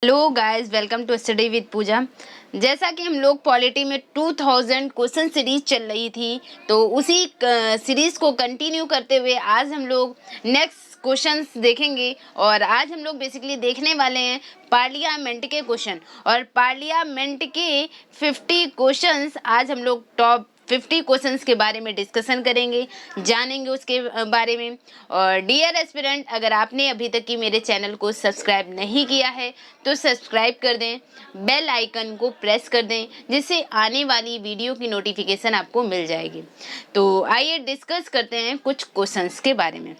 Hello guys, welcome to study with Pooja. जैसा कि हम लोग पॉलिटी में 2000 क्वेश्चन सीरीज चल रही थी, तो उसी सीरीज को कंटिन्यू करते हुए आज हम लोग नेक्स्ट क्वेश्चंस देखेंगे। और आज हम लोग बेसिकली देखने वाले हैं पार्लियामेंट के क्वेश्चन, और पार्लियामेंट के 50 क्वेश्चंस आज हम लोग टॉप 50 क्वेश्चंस के बारे में डिस्कशन करेंगे, जानेंगे उसके बारे में। और डियर एस्पिरेंट, अगर आपने अभी तक की मेरे चैनल को सब्सक्राइब नहीं किया है तो सब्सक्राइब कर दें, बेल आइकन को प्रेस कर दें, जिससे आने वाली वीडियो की नोटिफिकेशन आपको मिल जाएगी। तो आइए डिस्कस करते हैं कुछ क्वेश्चंस के बारे में।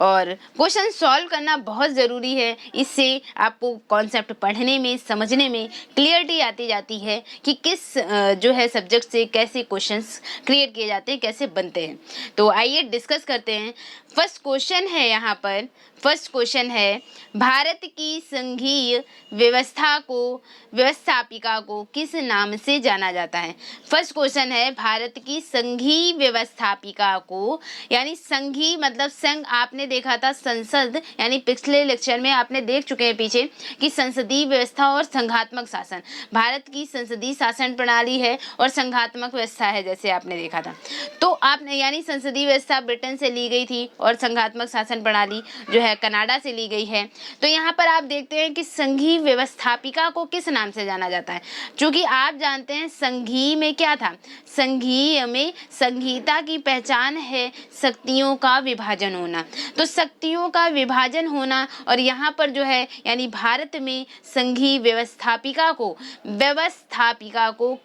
और क्वेश्चन सॉल्व करना बहुत ज़रूरी है, इससे आपको कॉन्सेप्ट पढ़ने में, समझने में क्लियरिटी आती जाती है कि किस जो है सब्जेक्ट से कैसे क्वेश्चंस क्रिएट किए जाते हैं, कैसे बनते हैं। तो आइए डिस्कस करते हैं। फर्स्ट क्वेश्चन है, यहाँ पर फर्स्ट क्वेश्चन है, भारत की संघीय व्यवस्थापिका को किस नाम से जाना जाता है। फर्स्ट क्वेश्चन है, भारत की संघीय व्यवस्थापिका को, यानी संघीय मतलब संघ, आपने देखा था संसद, यानी पिछले लेक्चर में आपने देख चुके हैं पीछे कि संसदीय व्यवस्था और संघात्मक शासन। भारत की संसदीय शासन प्रणाली है और संघात्मक व्यवस्था है, जैसे आपने देखा था। तो आपने यानी संसदीय व्यवस्था ब्रिटेन से ली गई थी और संघात्मक शासन प्रणाली जो है कनाडा से ली गई है। तो यहाँ पर आप देखते हैं कि संघीय व्यवस्थापिका को किस नाम से जाना जाता है। क्योंकि आप जानते हैं संघीय में क्या था, संघीय में संघीयता की पहचान है शक्तियों का विभाजन होना। तो शक्तियों का विभाजन होना, और यहाँ पर जो है यानी भारत में संघीय व्यवस्थापिका को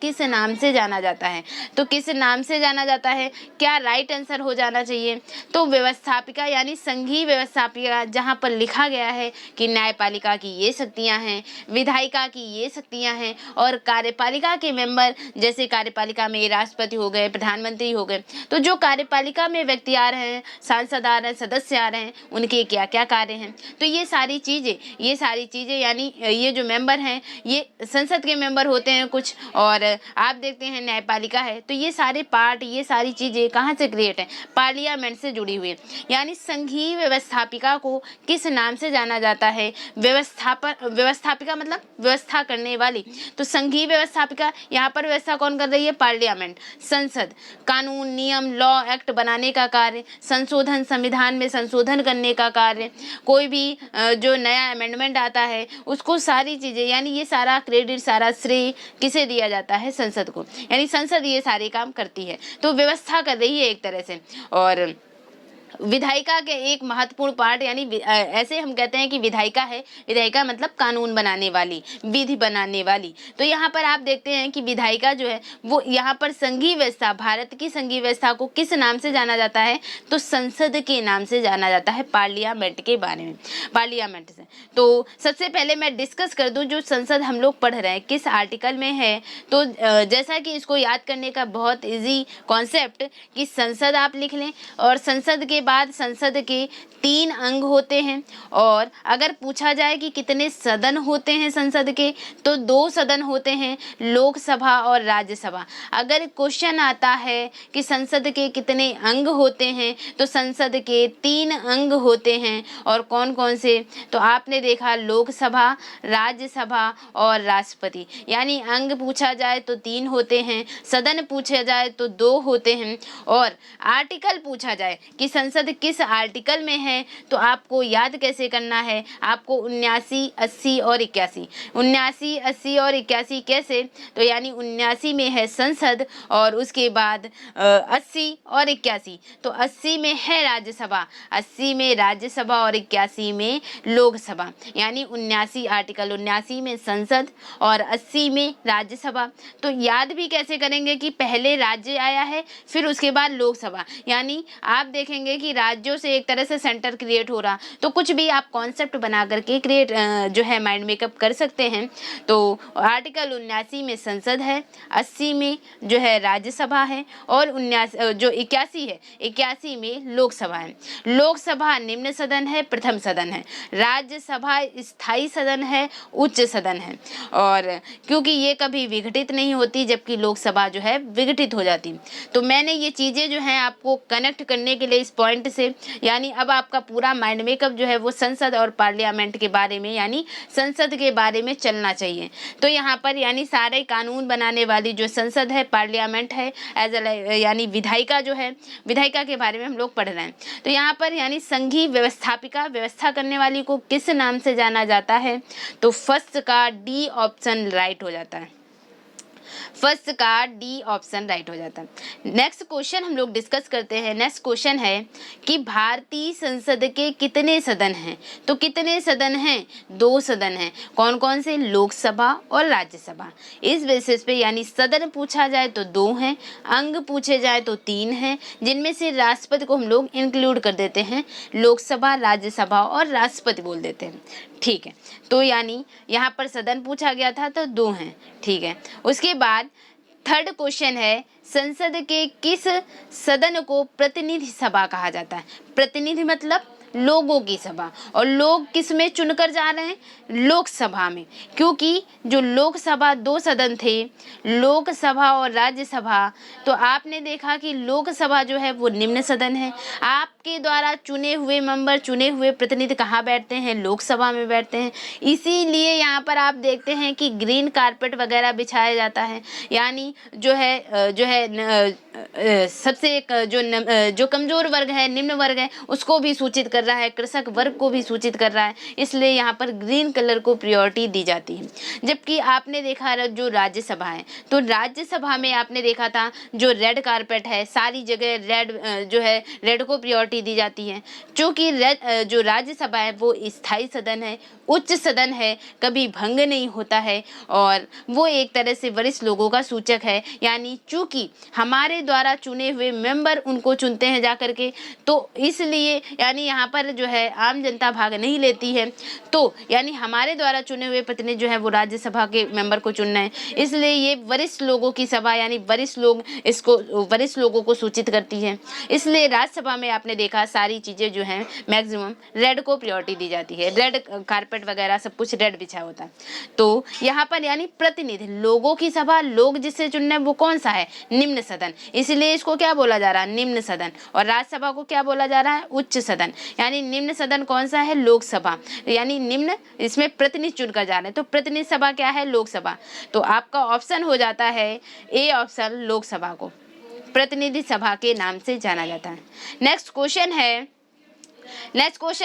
किस नाम से जाना जाता है। तो किस नाम से जाना जाता है, क्या राइट आंसर हो जाना चाहिए। तो व्यवस्थापिका यानी संघीय व्यवस्थापिका, जहाँ पर लिखा गया है कि न्यायपालिका की ये शक्तियाँ हैं, विधायिका की ये शक्तियाँ हैं, और कार्यपालिका के मेंबर, जैसे कार्यपालिका में राष्ट्रपति हो गए, प्रधानमंत्री हो गए, तो जो कार्यपालिका में व्यक्ति आ रहे हैं, सांसद आ रहे हैं, सदस्य आ रहे हैं, उनके क्या क्या कार्य हैं। तो ये सारी चीज़ें यानी ये जो मेंबर हैं ये संसद के मेंबर होते हैं कुछ, और आप देखते हैं न्यायपालिका है। तो ये सारे पार्ट, ये सारी चीज़ें कहाँ से क्रिएट है, पार्लियामेंट से जुड़ी हुई है। यानी संघीय व्यवस्थापिका को किस नाम से जाना जाता है, व्यवस्थापिका मतलब व्यवस्था करने वाली। तो संघीय व्यवस्थापिका, यहाँ पर व्यवस्था कौन कर रही है, पार्लियामेंट, संसद, कानून, नियम, लॉ, एक्ट बनाने का कार्य, संशोधन, संविधान में संशोधन करने का कार्य, कोई भी जो नया अमेंडमेंट आता है उसको, सारी चीज़ें, यानी ये सारा क्रेडिट, सारा श्रेय किसे दिया जाता है, संसद को। यानी संसद ये सारे काम करती है, तो व्यवस्था कर रही है एक तरह से। और विधायिका के एक महत्वपूर्ण पार्ट, यानी ऐसे हम कहते हैं कि विधायिका है, विधायिका मतलब कानून बनाने वाली, विधि बनाने वाली। तो यहाँ पर आप देखते हैं कि विधायिका जो है वो यहाँ पर संघीय व्यवस्था, भारत की संघीय व्यवस्था को किस नाम से जाना जाता है, तो संसद के नाम से जाना जाता है, पार्लियामेंट के बारे में, पार्लियामेंट से। तो सबसे पहले मैं डिस्कस कर दूं, जो संसद हम लोग पढ़ रहे हैं किस आर्टिकल में है। तो जैसा कि इसको याद करने का बहुत इजी कॉन्सेप्ट कि संसद आप लिख लें, और संसद के बाद संसद के 3 अंग होते हैं। और अगर पूछा जाए कि कितने सदन होते हैं संसद के, तो 2 सदन होते हैं, लोकसभा और राज्यसभा। अगर क्वेश्चन आता है कि संसद के कितने अंग होते हैं, तो संसद के 3 अंग होते हैं। और कौन कौन से, तो आपने देखा लोकसभा, राज्यसभा और राष्ट्रपति। यानी अंग पूछा जाए तो 3 होते हैं, सदन पूछा जाए तो 2 होते हैं, और आर्टिकल पूछा जाए कि संसद किस आर्टिकल में है, तो आपको याद कैसे करना है, आपको 79, 80 और 81, 79, 80 और 81 कैसे, तो यानी 79 में है संसद, और उसके बाद 80 और 81, तो 80 में है राज्यसभा, 80 में राज्यसभा और 81 में लोकसभा। यानी 79 आर्टिकल 79 में संसद और 80 में राज्यसभा। तो याद भी कैसे करेंगे कि पहले राज्य आया है, फिर उसके बाद लोकसभा। यानी आप देखेंगे कि राज्यों से एक तरह से सेंटर क्रिएट हो रहा, तो कुछ भी आप कॉन्सेप्ट बना करके क्रिएट जो है माइंड मेकअप कर सकते हैं। तो आर्टिकल 79 में संसद है, 80 में जो है राज्यसभा है, और 79 जो 81 है, 81 में लोकसभा है। लोकसभा निम्न सदन है, प्रथम सदन है। राज्यसभा स्थायी सदन है, उच्च सदन है। और क्योंकि ये कभी विघटित नहीं होती, जबकि लोकसभा जो है विघटित हो जाती। तो मैंने ये चीज़ें जो हैं आपको कनेक्ट करने के लिए इस पॉइंट से, यानी अब आपका पूरा माइंड मेकअप जो है वो संसद और पार्लियामेंट के बारे में यानी संसद के बारे में चलना चाहिए। तो यहाँ पर यानी सारे कानून बनाने वाली जो संसद है, पार्लियामेंट है, एज यानी विधायिका जो है, विधायिका के बारे में हम लोग पढ़ रहे हैं। तो यहाँ पर यानी संघीय व्यवस्थापिका, व्यवस्था करने वाली को किस नाम से जाना जाता है? तो फर्स्ट का डी ऑप्शन राइट हो जाता है। फर्स्ट का डी ऑप्शन राइट हो जाता है। नेक्स्ट क्वेश्चन हम लोग डिस्कस करते हैं। नेक्स्ट क्वेश्चन है कि भारतीय संसद के कितने सदन हैं? तो कितने सदन हैं? 2 सदन हैं। कौन कौन से? लोकसभा और राज्यसभा। इस बेसिस पे यानी सदन पूछा जाए तो 2 हैं, अंग पूछे जाए तो 3 हैं, जिनमें से राष्ट्रपति को हम लोग इंक्लूड कर देते हैं, लोकसभा, राज्यसभा और राष्ट्रपति बोल देते हैं। ठीक है, तो यानी यहाँ पर सदन पूछा गया था तो 2 हैं। ठीक है, उसके बाद थर्ड क्वेश्चन है, संसद के किस सदन को प्रतिनिधि सभा कहा जाता है? प्रतिनिधि मतलब लोगों की सभा, और लोग किस में चुनकर जा रहे हैं? लोकसभा में, क्योंकि जो लोकसभा 2 सदन थे, लोकसभा और राज्यसभा। तो आपने देखा कि लोकसभा जो है वो निम्न सदन है। आपके द्वारा चुने हुए मेंबर, चुने हुए प्रतिनिधि कहाँ बैठते हैं? लोकसभा में बैठते हैं। इसीलिए यहाँ पर आप देखते हैं कि ग्रीन कारपेट वगैरह बिछाया जाता है, यानी जो है सबसे जो कमजोर वर्ग है, निम्न वर्ग है, उसको भी सूचित कर रहा है, कृषक वर्ग को भी सूचित कर रहा है, इसलिए यहाँ पर ग्रीन कलर को प्रायोरिटी दी जाती है। जबकि आपने देखा जो राज्यसभा है, तो राज्यसभा में आपने देखा था जो रेड कारपेट है, सारी जगह रेड जो है रेड को प्रायोरिटी दी जाती है। चूँकि जो राज्यसभा है वो स्थायी सदन है, उच्च सदन है, कभी भंग नहीं होता है, और वो एक तरह से वरिष्ठ लोगों का सूचक है। यानी चूँकि हमारे द्वारा चुने हुए मेंबर उनको चुनते हैं जाकर के, तो इसलिए यानी यहाँ पर जो है आम जनता भाग नहीं लेती है। तो यानी हमारे द्वारा चुने हुए प्रतिनिधि जो है वो राज्यसभा के मेंबर को चुनना है, इसलिए ये वरिष्ठ लोगों की सभा यानी वरिष्ठ लोगों को सूचित करती है। इसलिए राज्यसभा में आपने देखा सारी चीज़ें जो हैं मैक्सिमम रेड को प्रायोरिटी दी जाती है, रेड कारपेट वगैरह सब कुछ रेड बिछा होता है। तो यहाँ पर यानी प्रतिनिधि, लोगों की सभा, लोग जिससे चुनना है वो कौन सा है? निम्न सदन, इसलिए इसको क्या बोला जा रहा है? निम्न सदन। और राज्यसभा को क्या बोला जा रहा है? उच्च सदन। यानी निम्न सदन कौन सा है? लोकसभा, यानी निम्न, इसमें प्रतिनिधि चुनकर जा रहे हैं, तो प्रतिनिधि सभा क्या है? लोकसभा। तो आपका ऑप्शन हो जाता है ए ऑप्शन, लोकसभा को प्रतिनिधि सभा के नाम से जाना जाता है। नेक्स्ट क्वेश्चन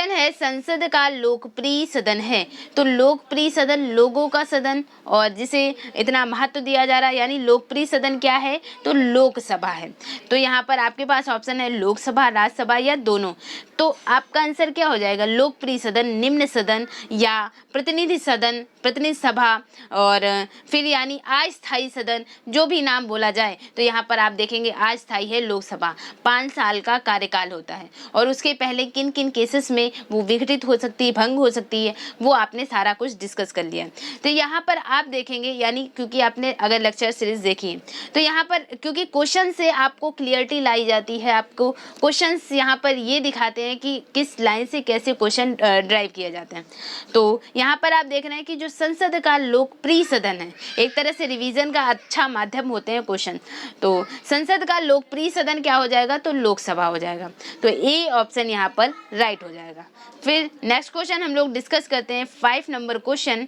है संसद का लोकप्रिय सदन है। तो लोकप्रिय सदन, लोगों का सदन, और जिसे इतना महत्व दिया जा रहा है, यानी लोकप्रिय सदन क्या है? तो लोकसभा है। तो यहाँ पर आपके पास ऑप्शन है लोकसभा, राज्यसभा या दोनों। तो आपका आंसर क्या हो जाएगा? लोकप्रिय सदन, निम्न सदन या प्रतिनिधि सदन, प्रतिनिधि सभा, और फिर यानी अस्थायी सदन, जो भी नाम बोला जाए। तो यहाँ पर आप देखेंगे अस्थायी है लोकसभा, 5 साल का कार्यकाल होता है, और उसके पहले किन किन केसेस में वो विघटित हो सकती है, भंग हो सकती है, वो आपने सारा कुछ डिस्कस कर लिया। तो यहाँ पर आप देखेंगे, यानी क्योंकि आपने अगर लेक्चर सीरीज देखी तो यहाँ पर क्योंकि क्वेश्चन से आपको क्लियरिटी लाई जाती है, आपको क्वेश्चंस यहाँ पर ये दिखाते हैं कि किस लाइन से कैसे क्वेश्चन ड्राइव किए जाते हैं। तो यहाँ पर आप देख रहे हैं कि जो संसद का लोकप्रिय सदन है, एक तरह से रिवीजन का अच्छा माध्यम होते हैं क्वेश्चन। तो संसद का लोकप्रिय सदन क्या हो जाएगा? तो लोकसभा हो जाएगा। तो ए ऑप्शन यहाँ पर राइट हो जाएगा। फिर नेक्स्ट क्वेश्चन हम लोग डिस्कस करते हैं 5 नंबर क्वेश्चन।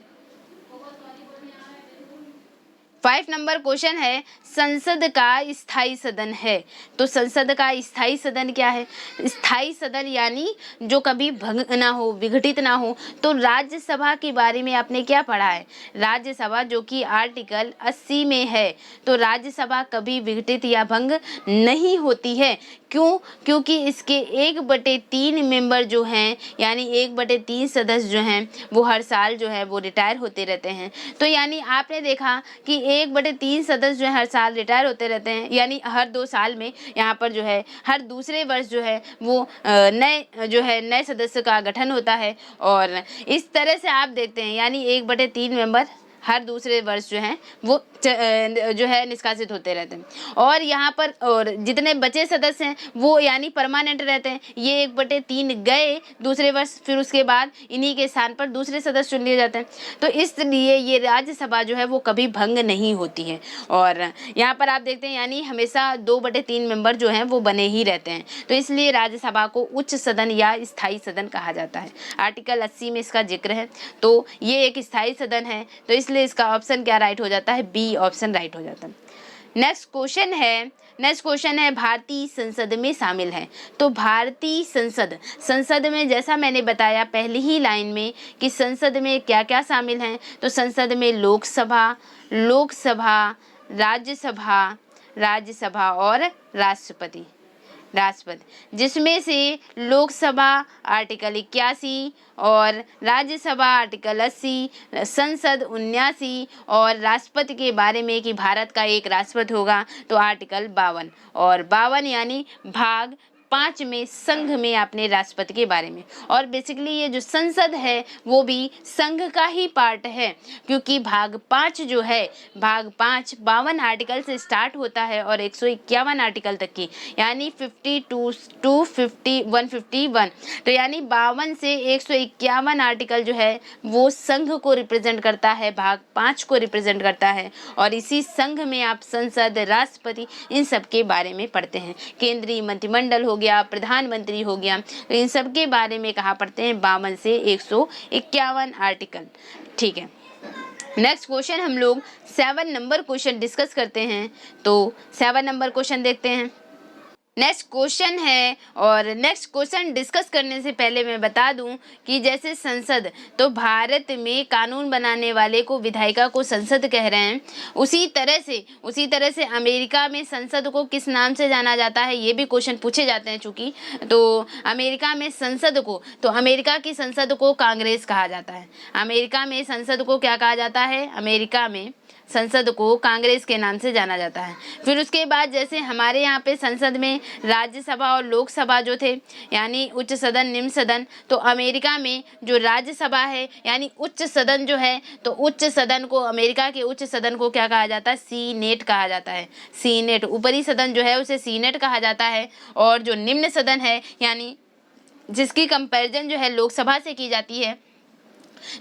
5 नंबर क्वेश्चन है संसद का स्थायी सदन है। तो संसद का स्थायी सदन क्या है? स्थायी सदन यानी जो कभी भंग ना हो, विघटित ना हो। तो राज्यसभा के बारे में आपने क्या पढ़ा है? राज्यसभा जो कि आर्टिकल 80 में है, तो राज्यसभा कभी विघटित या भंग नहीं होती है। क्यों? क्योंकि इसके 1/3 मेंबर जो हैं, यानी 1/3 सदस्य जो हैं, वो हर साल जो है वो रिटायर होते रहते हैं। तो यानी आपने देखा कि 1/3 सदस्य जो है हर साल रिटायर होते रहते हैं, यानी हर 2 साल में यहाँ पर जो है हर दूसरे वर्ष जो है वो नए सदस्य का गठन होता है। और इस तरह से आप देखते हैं यानी 1/3 मेंबर हर दूसरे वर्ष जो है वो जो है निष्कासित होते रहते हैं। और यहाँ पर और जितने बचे सदस्य हैं वो यानी परमानेंट रहते हैं। ये 1/3 गए दूसरे वर्ष, फिर उसके बाद इन्हीं के स्थान पर दूसरे सदस्य चुन लिए जाते हैं। तो इसलिए ये राज्यसभा जो है वो कभी भंग नहीं होती है। और यहाँ पर आप देखते हैं यानी हमेशा 2/3 मेंबर जो हैं वो बने ही रहते हैं। तो इसलिए राज्यसभा को उच्च सदन या स्थायी सदन कहा जाता है। आर्टिकल 80 में इसका जिक्र है। तो ये एक स्थायी सदन है, तो इसलिए इसका ऑप्शन क्या राइट हो जाता है? बी ऑप्शन राइट हो जाता है। नेक्स्ट क्वेश्चन है भारतीय संसद में शामिल है। तो भारतीय संसद में जैसा मैंने बताया पहली ही लाइन में कि संसद में क्या क्या शामिल हैं, तो संसद में लोकसभा, राज्यसभा और राष्ट्रपति, जिसमें से लोकसभा आर्टिकल 81 और राज्यसभा आर्टिकल 80, संसद 79 और राष्ट्रपति के बारे में कि भारत का एक राष्ट्रपति होगा तो आर्टिकल 52 और 52 यानी भाग 5 में संघ में अपने राष्ट्रपति के बारे में। और बेसिकली ये जो संसद है वो भी संघ का ही पार्ट है, क्योंकि भाग 5 जो है, भाग 5 52 आर्टिकल से स्टार्ट होता है और 151 आर्टिकल तक की, यानी 52 to 151। तो यानी 52 से 151 आर्टिकल जो है वो संघ को रिप्रेजेंट करता है, भाग 5 को रिप्रेजेंट करता है। और इसी संघ में आप संसद, राष्ट्रपति, इन सब के बारे में पढ़ते हैं। केंद्रीय मंत्रिमंडल हो गया, प्रधानमंत्री हो गया, तो इन सब के बारे में कहा पढ़ते हैं 52 से 151 आर्टिकल। ठीक है, नेक्स्ट क्वेश्चन हम लोग 7 नंबर क्वेश्चन डिस्कस करते हैं। तो 7 नंबर क्वेश्चन देखते हैं। नेक्स्ट क्वेश्चन है, और नेक्स्ट क्वेश्चन डिस्कस करने से पहले मैं बता दूं कि जैसे संसद, तो भारत में कानून बनाने वाले को, विधायिका को संसद कह रहे हैं, उसी तरह से अमेरिका में संसद को किस नाम से जाना जाता है, ये भी क्वेश्चन पूछे जाते हैं चूँकि। तो अमेरिका में संसद को, तो अमेरिका की संसद को कांग्रेस कहा जाता है। अमेरिका में संसद को क्या कहा जाता है? अमेरिका में संसद को कांग्रेस के नाम से जाना जाता है। फिर उसके बाद जैसे हमारे यहाँ पे संसद में राज्यसभा और लोकसभा जो थे, यानी उच्च सदन, निम्न सदन, तो अमेरिका में जो राज्यसभा है यानी उच्च सदन जो है, तो उच्च सदन को, अमेरिका के उच्च सदन को क्या कहा जाता है? सीनेट कहा जाता है। सीनेट, ऊपरी सदन जो है उसे सीनेट कहा जाता है। और जो निम्न सदन है यानी जिसकी कंपैरिजन जो है लोकसभा से की जाती है,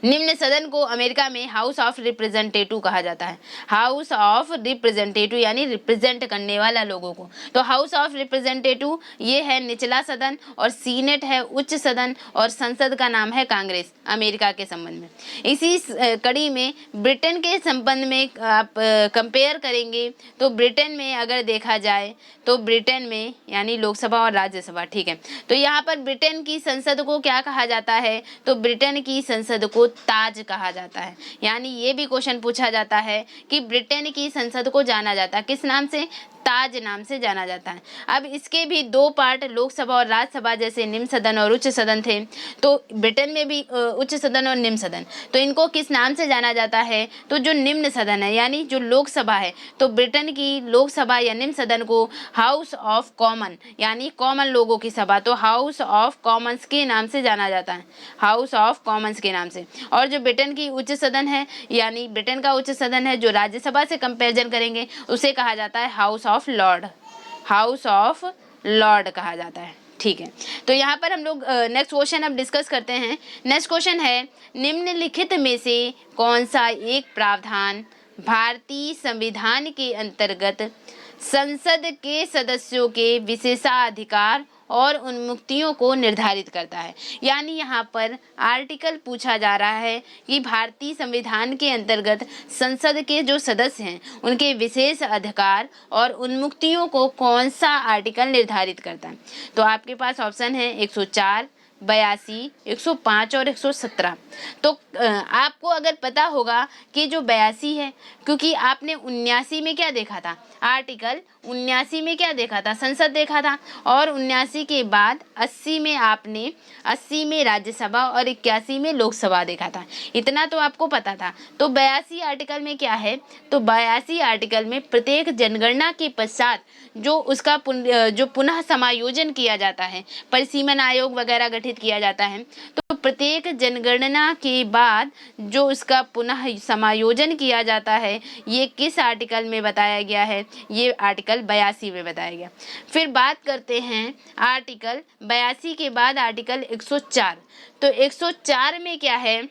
निम्न सदन को अमेरिका में हाउस ऑफ रिप्रेजेंटेटिव कहा जाता है। हाउस ऑफ रिप्रेजेंटेटिव यानी रिप्रेजेंट करने वाला लोगों को। तो हाउस ऑफ रिप्रेजेंटेटिव ये है निचला सदन, और सीनेट है उच्च सदन, और संसद का नाम है कांग्रेस अमेरिका के संबंध में। इसी कड़ी में ब्रिटेन के संबंध में आप कंपेयर करेंगे तो ब्रिटेन में अगर देखा जाए तो ब्रिटेन में यानी लोकसभा और राज्यसभा, ठीक है, तो यहाँ पर ब्रिटेन की संसद को क्या कहा जाता है? तो ब्रिटेन की संसद को ताज कहा जाता है। यानी ये भी क्वेश्चन पूछा जाता है कि ब्रिटेन की संसद को जाना जाता है किस नाम से? ताज नाम से जाना जाता है। अब इसके भी 2 पार्ट, लोकसभा और राज्यसभा, जैसे निम्न सदन और उच्च सदन थे, तो ब्रिटेन में भी उच्च सदन और निम्न सदन, तो इनको किस नाम से जाना जाता है? तो जो निम्न सदन है यानी जो लोकसभा है, तो ब्रिटेन की लोकसभा या निम्न सदन को हाउस ऑफ कॉमन यानी कॉमन लोगों की सभा, तो हाउस ऑफ कॉमन्स के नाम से जाना जाता है, हाउस ऑफ कॉमन्स के नाम से। और जो ब्रिटेन की उच्च सदन है यानी ब्रिटेन का उच्च सदन है जो राज्यसभा से कंपेरिजन करेंगे, उसे कहा जाता है हाउस ऑफ लॉर्ड कहा जाता है। ठीक है, तो यहाँ पर हम लोग नेक्स्ट क्वेश्चन अब डिस्कस करते हैं। नेक्स्ट क्वेश्चन है, निम्नलिखित में से कौन सा एक प्रावधान भारतीय संविधान के अंतर्गत संसद के सदस्यों के विशेषाधिकार और उन्मुक्तियों को निर्धारित करता है? यानी यहाँ पर आर्टिकल पूछा जा रहा है कि भारतीय संविधान के अंतर्गत संसद के जो सदस्य हैं उनके विशेष अधिकार और उन्मुक्तियों को कौन सा आर्टिकल निर्धारित करता है? तो आपके पास ऑप्शन है 104, 82, 105 और 117। तो आपको अगर पता होगा कि जो 82 है, क्योंकि आपने 79 में क्या देखा था? आर्टिकल 79 में क्या देखा था? संसद देखा था। और 79 के बाद 80 में आपने 80 में राज्यसभा और 81 में लोकसभा देखा था। इतना तो आपको पता था। तो 82 आर्टिकल में क्या है? तो 82 आर्टिकल में प्रत्येक जनगणना के पश्चात जो उसका जो पुनः समायोजन किया जाता है, परिसीमन आयोग वगैरह गठित संशोधित किया जाता है। तो प्रत्येक जनगणना के बाद जो उसका पुनः समायोजन किया जाता है, ये किस आर्टिकल में बताया गया है? ये आर्टिकल 82 में बताया गया। फिर बात करते हैं आर्टिकल 82 के बाद आर्टिकल 104। तो 104 में क्या है?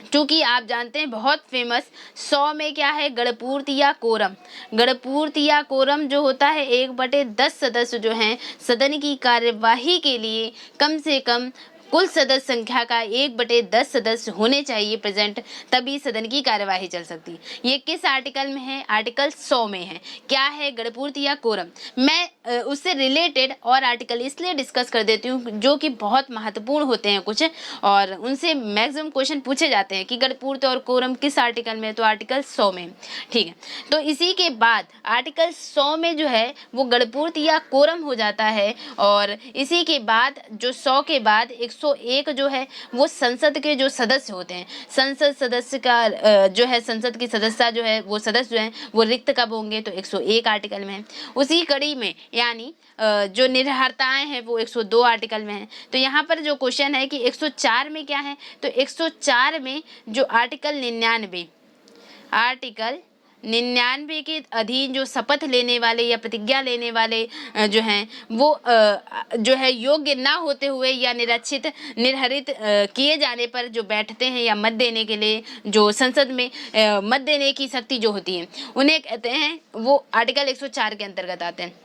क्योंकि आप जानते हैं बहुत फेमस 100 में क्या है? गणपूर्ति या कोरम। गणपूर्ति या कोरम जो होता है 1/10 सदस्य जो हैं सदन की कार्यवाही के लिए कम से कम कुल सदस्य संख्या का 1/10 सदस्य होने चाहिए प्रेजेंट, तभी सदन की कार्यवाही चल सकती है। ये किस आर्टिकल में है? आर्टिकल 100 में है। क्या है? गणपूर्ति या कोरम। मैं उससे रिलेटेड और आर्टिकल इसलिए डिस्कस कर देती हूँ जो कि बहुत महत्वपूर्ण होते हैं कुछ, और उनसे मैक्सिमम क्वेश्चन पूछे जाते हैं कि गणपूर्ति और कोरम किस आर्टिकल में है? तो आर्टिकल 100 में। ठीक है, तो इसी के बाद आर्टिकल 100 में जो है वो गणपूर्ति या कोरम हो जाता है, और इसी के बाद जो 100 के बाद 101 जो है वो संसद के जो सदस्य होते हैं, संसद सदस्य का जो है संसद की सदस्यता जो है वो सदस्य जो है वो रिक्त कब होंगे? तो 101 आर्टिकल में है। उसी कड़ी में यानी जो निर्हरताएं हैं वो 102 आर्टिकल में है। तो यहाँ पर जो क्वेश्चन है कि 104 में क्या है? तो 104 में जो आर्टिकल 99 के अधीन जो शपथ लेने वाले या प्रतिज्ञा लेने वाले जो हैं वो जो है योग्य ना होते हुए या निर्हरित किए जाने पर जो बैठते हैं या मत देने के लिए जो संसद में मत देने की शक्ति जो होती है उन्हें कहते हैं, वो आर्टिकल 104 के अंतर्गत आते हैं।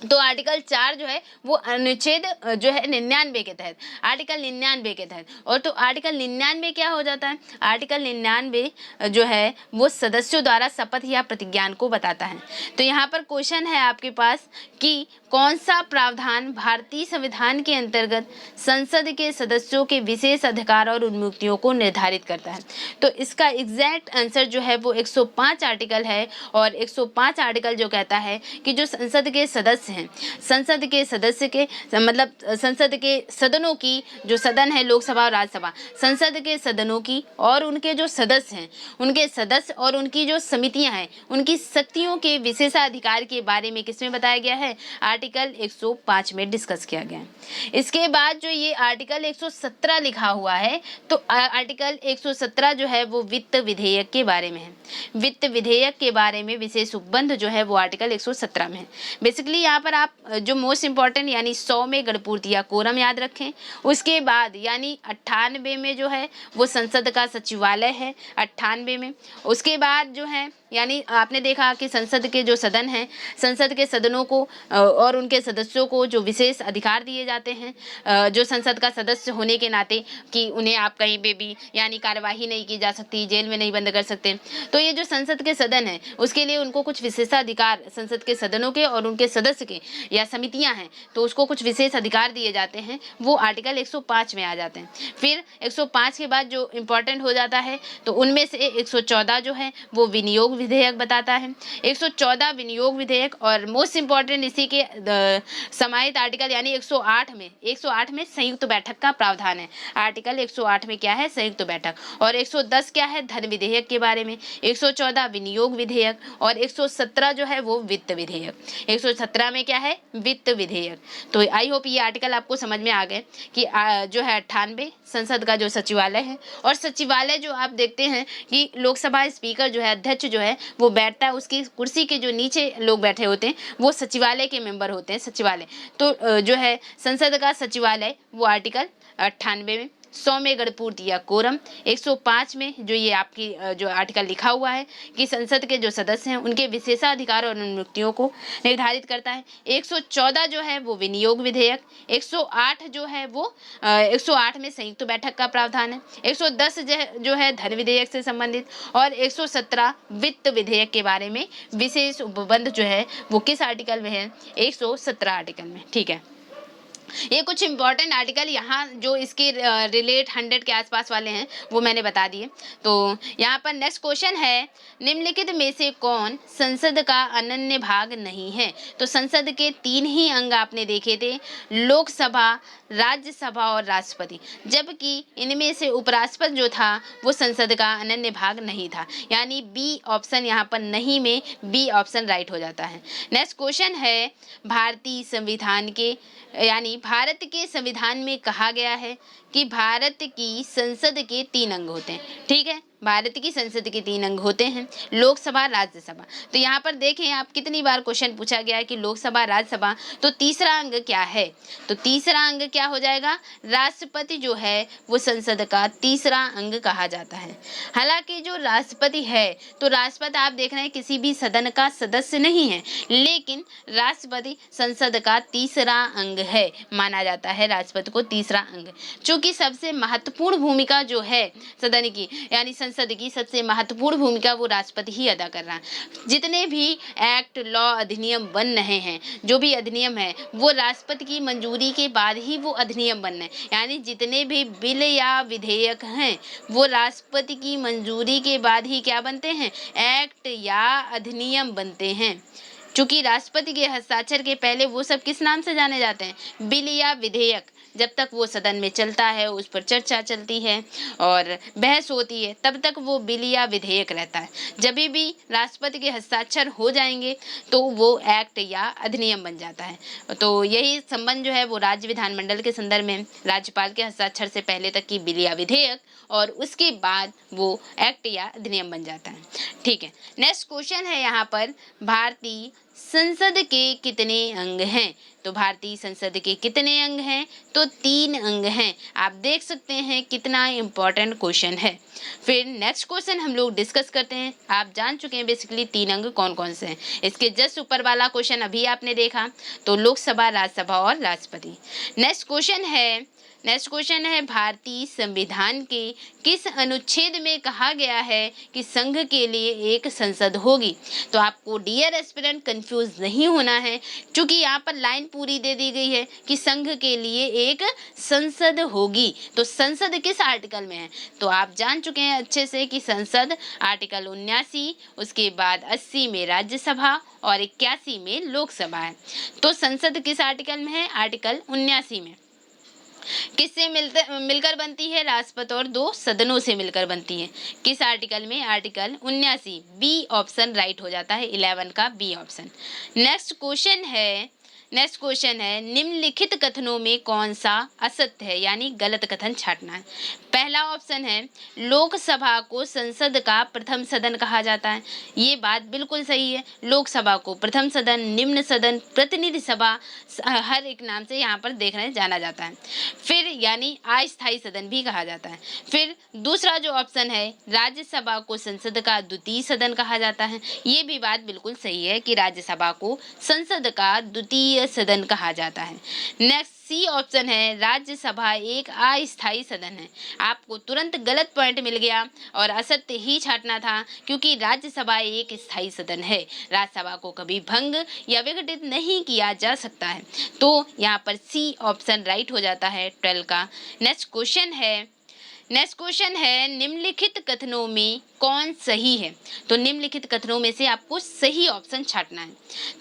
तो आर्टिकल 4 जो है वो अनुच्छेद जो है 99 के तहत, आर्टिकल 99 के तहत। और तो आर्टिकल 99 क्या हो जाता है? आर्टिकल 99 जो है वो सदस्यों द्वारा शपथ या प्रतिज्ञान को बताता है। तो यहाँ पर क्वेश्चन है आपके पास कि कौन सा प्रावधान भारतीय संविधान के अंतर्गत संसद के सदस्यों के विशेष अधिकार और उन्मुक्तियों को निर्धारित करता है? तो इसका एग्जैक्ट आंसर जो है वो 105 आर्टिकल है, और 105 आर्टिकल जो कहता है कि जो संसद के सदस्य हैं, संसद के सदस्य के मतलब संसद के सदनों की जो सदन है लोकसभा और राज्यसभा, संसद के सदनों की और उनके जो सदस्य हैं, उनके सदस्य और उनकी जो समितियां हैं, उनकी शक्तियों के विशेषाधिकार के बारे में किसमें बताया गया है? आर्टिकल 105 में डिस्कस किया गया है। इसके बाद जो ये आर्टिकल 117 लिखा हुआ है, तो आर्टिकल 117 जो है वो वित्त विधेयक के बारे में है। वित्त विधेयक के बारे में विशेष उपबंध जो है वो आर्टिकल 117 में है। बेसिकली यहाँ पर आप जो मोस्ट इंपॉर्टेंट यानी 100 में गणपूर्ति या कोरम याद रखें। उसके बाद यानी 98 में जो है वो संसद का सचिवालय है, 98 में। उसके बाद जो है यानी आपने देखा कि संसद के जो सदन हैं, संसद के सदनों को और उनके सदस्यों को जो विशेष अधिकार दिए जाते हैं जो संसद का सदस्य होने के नाते, कि उन्हें आप कहीं पे भी यानी कार्यवाही नहीं की जा सकती, जेल में नहीं बंद कर सकते। तो ये जो संसद के सदन है उसके लिए उनको कुछ विशेषाधिकार, संसद के सदनों के और उनके सदस्य के या समितियां हैं तो उसको कुछ विशेष अधिकार दिए जाते हैं, वो आर्टिकल 105 में आ जाते हैं। फिर 105 के बाद जो इम्पोर्टेंट हो जाता है तो उनमें से 114 जो है वो विनियोग विधेयक बताता है। 114 विनियोग विधेयक, और मोस्ट इंपॉर्टेंट इसी के समाहित आर्टिकल यानी 108 में संयुक्त बैठक का प्रावधान है। आर्टिकल 108 में क्या है? संयुक्त बैठक। और 110 क्या है? धन विधेयक के बारे में। 114 विनियोग विधेयक, और 117 जो है वो वित्त विधेयक। 117 में क्या है? वित्त विधेयक। तो आई होप ये आर्टिकल आपको समझ में आ गए कि जो है 98 संसद का जो सचिवालय है, और सचिवालय जो आप देखते हैं कि लोकसभा स्पीकर जो है, अध्यक्ष जो है वो बैठता है, उसकी कुर्सी के जो नीचे लोग बैठे होते हैं वो सचिवालय के मेंबर होते हैं, सचिवालय। तो जो है संसद का सचिवालय वो आर्टिकल 98 में। 100 में गणपूर्ति या कोरम। 105 में जो ये आपकी जो आर्टिकल लिखा हुआ है कि संसद के जो सदस्य हैं उनके विशेषाधिकार और उन्मुक्तियों को निर्धारित करता है। 114 जो है वो विनियोग विधेयक। 108 जो है वो 108 में संयुक्त बैठक का प्रावधान है। 110 जो है धन विधेयक से संबंधित, और 117 वित्त विधेयक के बारे में विशेष उपबंध जो है वो किस आर्टिकल में है? 117 आर्टिकल में। ठीक है, ये कुछ इंपॉर्टेंट आर्टिकल यहाँ जो इसके रिलेट 100 के आसपास वाले हैं वो मैंने बता दिए। तो यहाँ पर नेक्स्ट क्वेश्चन है, निम्नलिखित में से कौन संसद का अनन्य भाग नहीं है? तो संसद के 3 ही अंग आपने देखे थे, लोकसभा, राज्यसभा और राष्ट्रपति, जबकि इनमें से उपराष्ट्रपति जो था वो संसद का अनन्य भाग नहीं था। यानी बी ऑप्शन यहाँ पर नहीं में बी ऑप्शन राइट हो जाता है। नेक्स्ट क्वेश्चन है, भारतीय संविधान के यानी भारत के संविधान में कहा गया है कि भारत की संसद के 3 अंग होते हैं। ठीक है, भारत की संसद के 3 अंग होते हैं, लोकसभा, राज्यसभा। तो यहाँ पर देखें आप कितनी बार क्वेश्चन पूछा गया है कि लोकसभा, राज्यसभा, तो तीसरा अंग क्या है? तो तीसरा अंग क्या हो जाएगा? राष्ट्रपति जो है वो संसद का तीसरा अंग कहा जाता है। हालांकि जो राष्ट्रपति है, तो राष्ट्रपति आप देख रहे हैं किसी भी सदन का सदस्य नहीं है, लेकिन राष्ट्रपति संसद का तीसरा अंग है, माना जाता है राष्ट्रपति को तीसरा अंग। चूंकि सबसे महत्वपूर्ण भूमिका जो है सदन की, यानी संसद की सबसे महत्वपूर्ण भूमिका वो राष्ट्रपति ही अदा कर रहा है। जितने भी एक्ट, लॉ, अधिनियम बन रहे हैं, जो भी अधिनियम है वो राष्ट्रपति की मंजूरी के बाद ही वो अधिनियम बन रहे हैं। यानी जितने भी बिल या विधेयक हैं वो राष्ट्रपति की मंजूरी के बाद ही क्या बनते हैं? एक्ट या अधिनियम बनते हैं। चूंकि राष्ट्रपति के हस्ताक्षर के पहले वो सब किस नाम से जाने जाते हैं? बिल या विधेयक। जब तक वो सदन में चलता है, उस पर चर्चा चलती है और बहस होती है, तब तक वो बिल या विधेयक रहता है। जब भी राष्ट्रपति के हस्ताक्षर हो जाएंगे तो वो एक्ट या अधिनियम बन जाता है। तो यही संबंध जो है वो राज्य विधानमंडल के संदर्भ में राज्यपाल के हस्ताक्षर से पहले तक की बिल या विधेयक और उसके बाद वो एक्ट या अधिनियम बन जाता है। ठीक है, नेक्स्ट क्वेश्चन है यहाँ पर, भारतीय संसद के कितने अंग हैं? तो भारतीय संसद के कितने अंग हैं? तो 3 अंग हैं। आप देख सकते हैं कितना इम्पोर्टेंट क्वेश्चन है। फिर नेक्स्ट क्वेश्चन हम लोग डिस्कस करते हैं। आप जान चुके हैं बेसिकली 3 अंग कौन कौन से हैं। इसके जस्ट ऊपर वाला क्वेश्चन अभी आपने देखा, तो लोकसभा, राज्यसभा और राष्ट्रपति। नेक्स्ट क्वेश्चन है भारतीय संविधान के किस अनुच्छेद में कहा गया है कि संघ के लिए एक संसद होगी? तो आपको डियर एस्पिरेंट कंफ्यूज नहीं होना है, क्योंकि यहाँ पर लाइन पूरी दे दी गई है कि संघ के लिए एक संसद होगी। तो संसद किस आर्टिकल में है? तो आप जान चुके हैं अच्छे से कि संसद आर्टिकल 79, उसके बाद 80 में राज्यसभा और 81 में लोकसभा है। तो संसद किस आर्टिकल में है? आर्टिकल 79 में। किससे मिलकर बनती है? राष्ट्रपति और 2 सदनों से मिलकर बनती है। किस आर्टिकल में? आर्टिकल 79। बी ऑप्शन राइट हो जाता है, 11 का बी ऑप्शन। नेक्स्ट क्वेश्चन है निम्नलिखित कथनों में कौन सा असत्य है, यानी गलत कथन छांटना है। पहला ऑप्शन है लोकसभा को संसद का प्रथम सदन कहा जाता है। ये बात बिल्कुल सही है। लोकसभा को प्रथम सदन, निम्न सदन, प्रतिनिधि सभा, हर एक नाम से यहाँ पर देख रहे हैं जाना जाता है। फिर यानी अस्थायी सदन भी कहा जाता है। फिर दूसरा जो ऑप्शन है राज्यसभा को संसद का द्वितीय सदन कहा जाता है। ये भी बात बिल्कुल सही है कि राज्यसभा को संसद का द्वितीय सदन कहा जाता है। नेक्स्ट सी ऑप्शन है राज्यसभा एक अस्थायी सदन है। आपको तुरंत गलत पॉइंट मिल गया और असत्य ही छांटना था, क्योंकि राज्यसभा एक स्थायी सदन है। राज्यसभा को कभी भंग या विघटित नहीं किया जा सकता है। तो यहाँ पर सी ऑप्शन राइट हो जाता है 12 का। नेक्स्ट क्वेश्चन है निम्नलिखित कथनों में कौन सही है? तो निम्नलिखित कथनों में से आपको सही ऑप्शन छांटना है।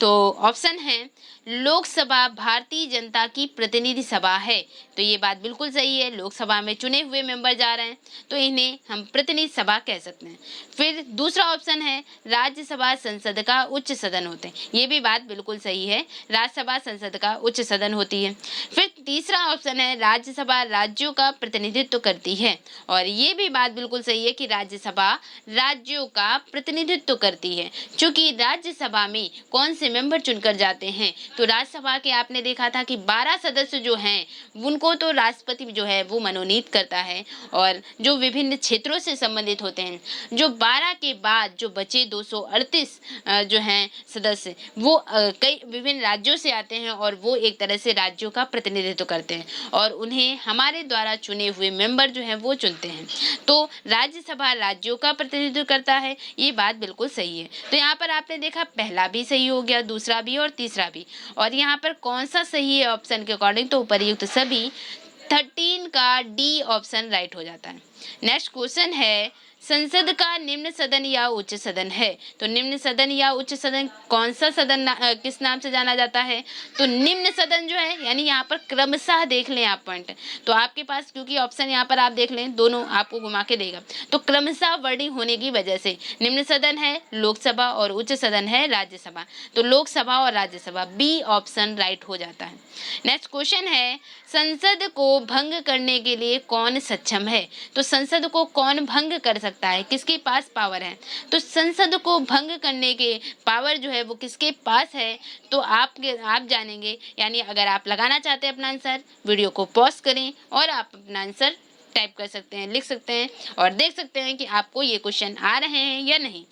तो ऑप्शन है लोकसभा भारतीय जनता की प्रतिनिधि सभा है। तो ये बात बिल्कुल सही है। लोकसभा में चुने हुए मेंबर जा रहे हैं तो इन्हें हम प्रतिनिधि सभा कह सकते हैं। फिर दूसरा ऑप्शन है राज्यसभा संसद का उच्च सदन होते हैं। ये भी बात बिल्कुल सही है, राज्यसभा संसद का उच्च सदन होती है। फिर तीसरा ऑप्शन है राज्यसभा राज्यों का प्रतिनिधित्व करती है, और ये भी बात बिल्कुल सही है कि राज्यसभा राज्यों का प्रतिनिधित्व करती है। चूंकि राज्यसभा में कौन से मेंबर चुनकर जाते हैं, तो राज्यसभा के आपने देखा था कि 12 सदस्य जो हैं उनको तो राष्ट्रपति जो है वो मनोनीत करता है, और जो विभिन्न क्षेत्रों से संबंधित होते हैं, जो 12 के बाद जो बचे 238 जो हैं सदस्य वो कई विभिन्न राज्यों से आते हैं और वो एक तरह से राज्यों का प्रतिनिधित्व करते हैं और उन्हें हमारे द्वारा चुने हुए मेंबर जो हैं वो चुनते हैं। तो राज्यसभा राज्यों का प्रतिनिधित्व करता है, ये बात बिल्कुल सही है। तो यहाँ पर आपने देखा पहला भी सही हो गया, दूसरा भी और तीसरा भी। और यहाँ पर कौन सा सही है ऑप्शन के अकॉर्डिंग? तो उपर्युक्त सभी 13 का डी ऑप्शन राइट हो जाता है। नेक्स्ट क्वेश्चन है संसद का निम्न सदन या उच्च सदन है? तो निम्न सदन या उच्च सदन कौन सा सदन किस नाम से जाना जाता है? तो निम्न सदन जो है, यानी यहाँ पर क्रमशः देख लें आप पॉइंट, तो आपके पास क्योंकि ऑप्शन यहाँ पर आप देख लें दोनों आपको घुमा के देगा, तो क्रमशः वर्डिंग होने की वजह से निम्न सदन है लोकसभा और उच्च सदन है राज्यसभा, तो लोकसभा और राज्यसभा, बी ऑप्शन राइट हो जाता है। नेक्स्ट क्वेश्चन है, संसद को भंग करने के लिए कौन सक्षम है? तो संसद को कौन भंग कर सकता है, किसके पास पावर है? तो संसद को भंग करने के पावर जो है वो किसके पास है? तो आप जानेंगे, यानी अगर आप लगाना चाहते हैं अपना आंसर, वीडियो को पॉज करें और आप अपना आंसर टाइप कर सकते हैं, लिख सकते हैं और देख सकते हैं कि आपको ये क्वेश्चन आ रहे हैं या नहीं।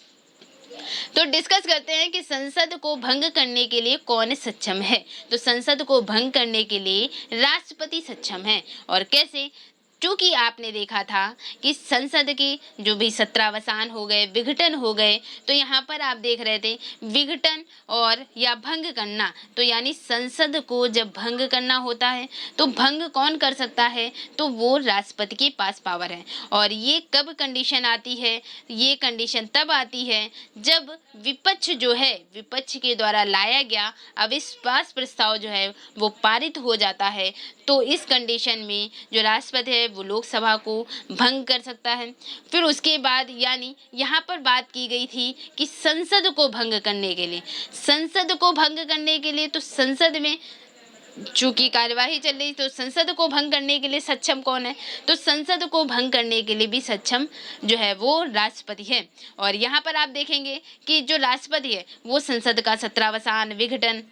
तो डिस्कस करते हैं कि संसद को भंग करने के लिए कौन सक्षम है? तो संसद को भंग करने के लिए राष्ट्रपति सक्षम है। और कैसे? चूंकि आपने देखा था कि संसद के जो भी सत्रावसान हो गए, विघटन हो गए, तो यहाँ पर आप देख रहे थे विघटन और या भंग करना, तो यानी संसद को जब भंग करना होता है तो भंग कौन कर सकता है? तो वो राष्ट्रपति के पास पावर है। और ये कब कंडीशन आती है? ये कंडीशन तब आती है जब विपक्ष जो है, विपक्ष के द्वारा लाया गया अविश्वास प्रस्ताव जो है वो पारित हो जाता है, तो इस कंडीशन में जो राष्ट्रपति है वो लोकसभा को भंग कर सकता है। फिर उसके बाद यानी यहाँ पर बात की गई थी कि संसद को भंग करने के लिए, संसद को भंग करने के लिए, तो संसद में चूंकि कार्यवाही चल रही, तो संसद को भंग करने के लिए सक्षम कौन है? तो संसद को भंग करने के लिए भी सक्षम जो है वो राष्ट्रपति है। और यहाँ पर आप देखेंगे कि जो राष्ट्रपति है वो संसद का सत्रावसान, विघटन,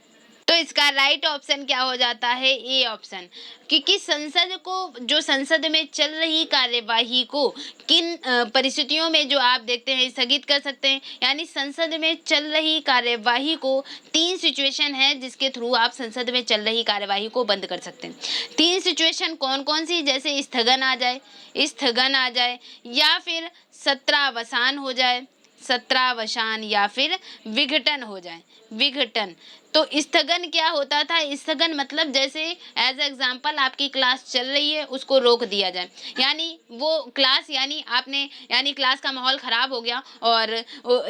तो इसका राइट ऑप्शन क्या हो जाता है? A option. क्योंकि संसद को, जो संसद में चल रही कार्यवाही को किन परिस्थितियों में जो आप देखते हैं स्थगित कर सकते हैं, यानी संसद में चल रही कार्यवाही को 3 सिचुएशन है जिसके थ्रू आप संसद में चल रही कार्यवाही को बंद कर सकते हैं। 3 सिचुएशन कौन कौन सी? जैसे स्थगन आ जाए या फिर सत्रावसान हो जाए, सत्रावसान, या फिर विघटन हो जाए, विघटन। तो स्थगन क्या होता था? स्थगन मतलब जैसे एज एग्जाम्पल आपकी क्लास चल रही है, उसको रोक दिया जाए, यानी वो क्लास, यानी आपने, यानी क्लास का माहौल ख़राब हो गया और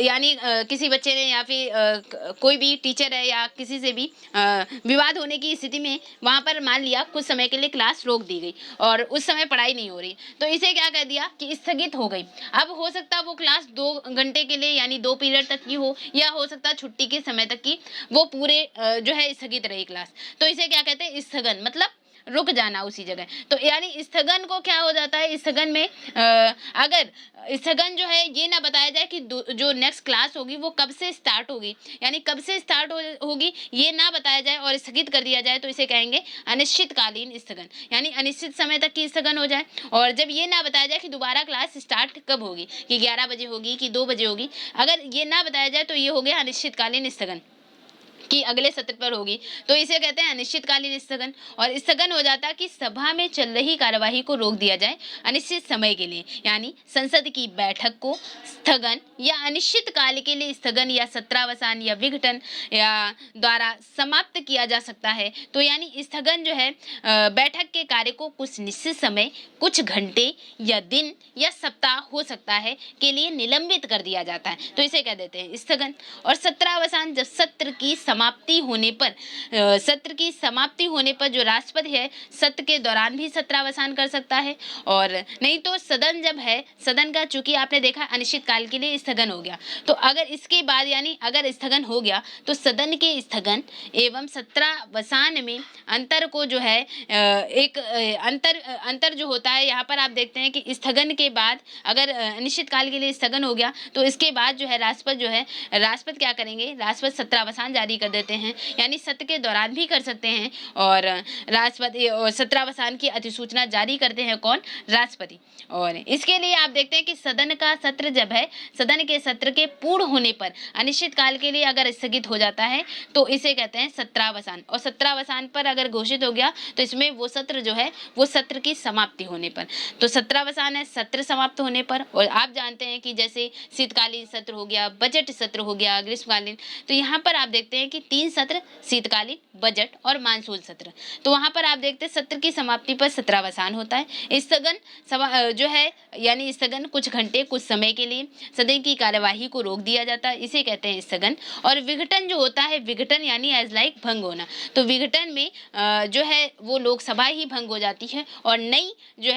यानी किसी बच्चे ने या फिर कोई भी टीचर है या किसी से भी विवाद होने की स्थिति में वहाँ पर मान लिया कुछ समय के लिए क्लास रोक दी गई और उस समय पढ़ाई नहीं हो रही, तो इसे क्या कह दिया कि स्थगित हो गई। अब हो सकता है वो क्लास 2 घंटे के लिए यानी 2 पीरियड तक की हो, या हो सकता है छुट्टी के समय तक की वो पूरे जो है स्थगित रही क्लास, तो इसे क्या कहते हैं? स्थगन, मतलब रुक जाना उसी जगह। तो यानी स्थगन को क्या हो जाता है? स्थगन में अगर स्थगन जो है ये ना बताया जाए कि जो नेक्स्ट क्लास होगी वो कब से स्टार्ट होगी, यानी कब से स्टार्ट होगी ये ना बताया जाए और स्थगित कर दिया जाए, तो इसे कहेंगे अनिश्चितकालीन स्थगन, यानी अनिश्चित समय तक की स्थगन हो जाए। और जब ये ना बताया जाए कि दोबारा क्लास स्टार्ट कब होगी, कि 11 बजे होगी कि 2 बजे होगी, अगर ये ना बताया जाए तो ये हो गया अनिश्चितकालीन स्थगन कि अगले सत्र पर होगी, तो इसे कहते हैं अनिश्चितकालीन स्थगन। और स्थगन हो जाता है कि सभा में चल रही कार्यवाही को रोक दिया जाए अनिश्चित समय के लिए, यानी संसद की बैठक को स्थगन या अनिश्चित काल के लिए स्थगन या सत्रावसान या विघटन या द्वारा समाप्त किया जा सकता है। तो यानी स्थगन जो है बैठक के कार्य को कुछ निश्चित समय, कुछ घंटे या दिन या सप्ताह हो सकता है के लिए निलंबित कर दिया जाता है, तो इसे कह देते हैं स्थगन। और सत्रावसान जब सत्र की समाप्ति होने पर जो राष्ट्रपति है सत्र के दौरान भी सत्रावसान कर सकता है, और नहीं तो सदन जब है, सदन का चूंकि आपने देखा अनिश्चित काल के लिए स्थगन हो गया, तो अगर इसके बाद यानी अगर स्थगन हो गया तो सदन के स्थगन एवं सत्रावसान में अंतर को जो है एक अंतर जो होता है, यहाँ पर आप देखते हैं कि स्थगन के बाद अगर अनिश्चित काल के लिए स्थगन हो गया तो इसके बाद जो है राष्ट्रपति क्या करेंगे? राष्ट्रपति सत्रावसान जारी कर देते हैं, यानी सत्र के दौरान भी कर सकते हैं, और राष्ट्रपति और सत्रावसान की अधिसूचना जारी करते हैं कौन? राष्ट्रपति। और इसके लिए आप देखते हैं कि सदन का सत्र जब है, सदन के सत्र के पूर्ण होने पर अनिश्चित काल के लिए अगर स्थगित हो जाता है तो इसे कहते हैं सत्रावसान। और सत्रावसान पर अगर घोषित हो गया तो इसमें वो सत्र जो है वो सत्र की समाप्ति होने पर, तो सत्रावसान है सत्र समाप्त होने पर। और आप जानते हैं कि जैसे शीतकालीन सत्र हो गया, बजट सत्र हो गया, ग्रीष्मकालीन, तो यहाँ पर आप देखते हैं कि 3 सत्र, शीतकालीन, बजट और मानसून सत्र। तो वहाँ पर आप देखते हैं सत्र की समाप्ति पर सत्रावसान होता है। स्थगन जो है यानी स्थगन कुछ घंटे कुछ समय के लिए सदन की कार्यवाही को रोक दिया जाता है, इसे कहते हैं स्थगन। और विघटन जो होता है, विघटन यानी एज लाइक भंग होना। तो विघटन में जो है वो लोकसभा ही भंग हो जाती है और नई जो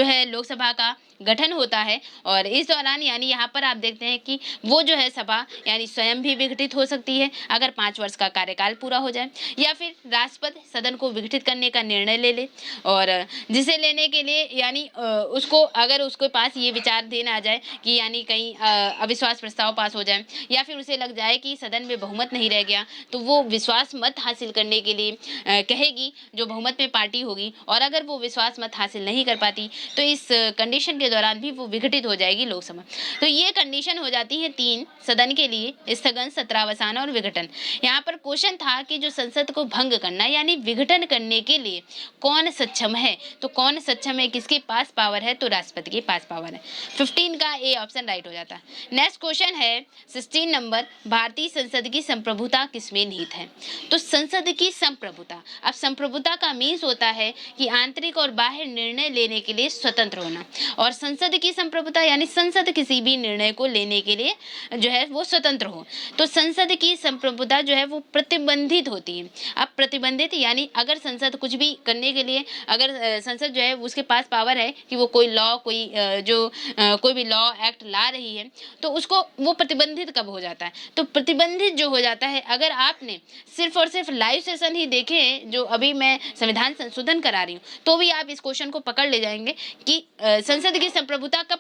है लोकसभा का गठन होता है। और इस दौरान यानी यहाँ पर आप देखते हैं कि वो जो है सभा यानी स्वयं भी विघटित हो सकती है अगर 5 वर्ष का कार्यकाल पूरा हो जाए, या फिर राष्ट्रपति सदन को विघटित करने का निर्णय ले ले, और जिसे लेने के लिए यानी उसको अगर उसके पास ये विचार देना आ जाए कि यानी कहीं अविश्वास प्रस्ताव पास हो जाए, या फिर उसे लग जाए कि सदन में बहुमत नहीं रह गया, तो वो विश्वास मत हासिल करने के लिए कहेगी जो बहुमत में पार्टी होगी, और अगर वो विश्वास मत हासिल नहीं कर पाती तो इस कंडीशन के दौरान भी वो विघटित हो जाएगी लोकसभा। तो ये कंडीशन हो जाती है 3 सदन के लिए, स्थगन, सत्रावसान और विघटन। यहाँ पर क्वेश्चन था कि जो संसद को भंग करना यानी विघटन करने के लिए कौन सक्षम है, तो कौन सक्षम है, किसके पास पावर है, तो राष्ट्रपति के पास पावर है। 15 का ए ऑप्शन राइट हो जाता है। नेक्स्ट क्वेश्चन है 16 नंबर, भारतीय संसद की संप्रभुता किसमें निहित है। तो संसद की संप्रभुता, अब संप्रभुता का मीन्स होता है कि आंतरिक और बाहर निर्णय लेने के लिए स्वतंत्र होना, और संसद की संप्रभुता यानी संसद किसी भी निर्णय को लेने के लिए जो है वो स्वतंत्र हो। तो संसद की संप्रभुता जो है वो प्रतिबंधित होती है। अब प्रतिबंधित यानी अगर संसद कुछ भी करने के लिए, अगर संसद जो है उसके पास पावर है कि वो कोई लॉ कोई भी लॉ एक्ट ला रही है, तो उसको वो प्रतिबंधित कब हो जाता है, तो प्रतिबंधित जो हो जाता है अगर आपने सिर्फ और सिर्फ लाइव सेशन ही देखे हैं जो अभी मैं संविधान संशोधन करा रही हूँ, तो भी आप इस क्वेश्चन को पकड़ ले जाएंगे कि संसद की संप्रभुता कब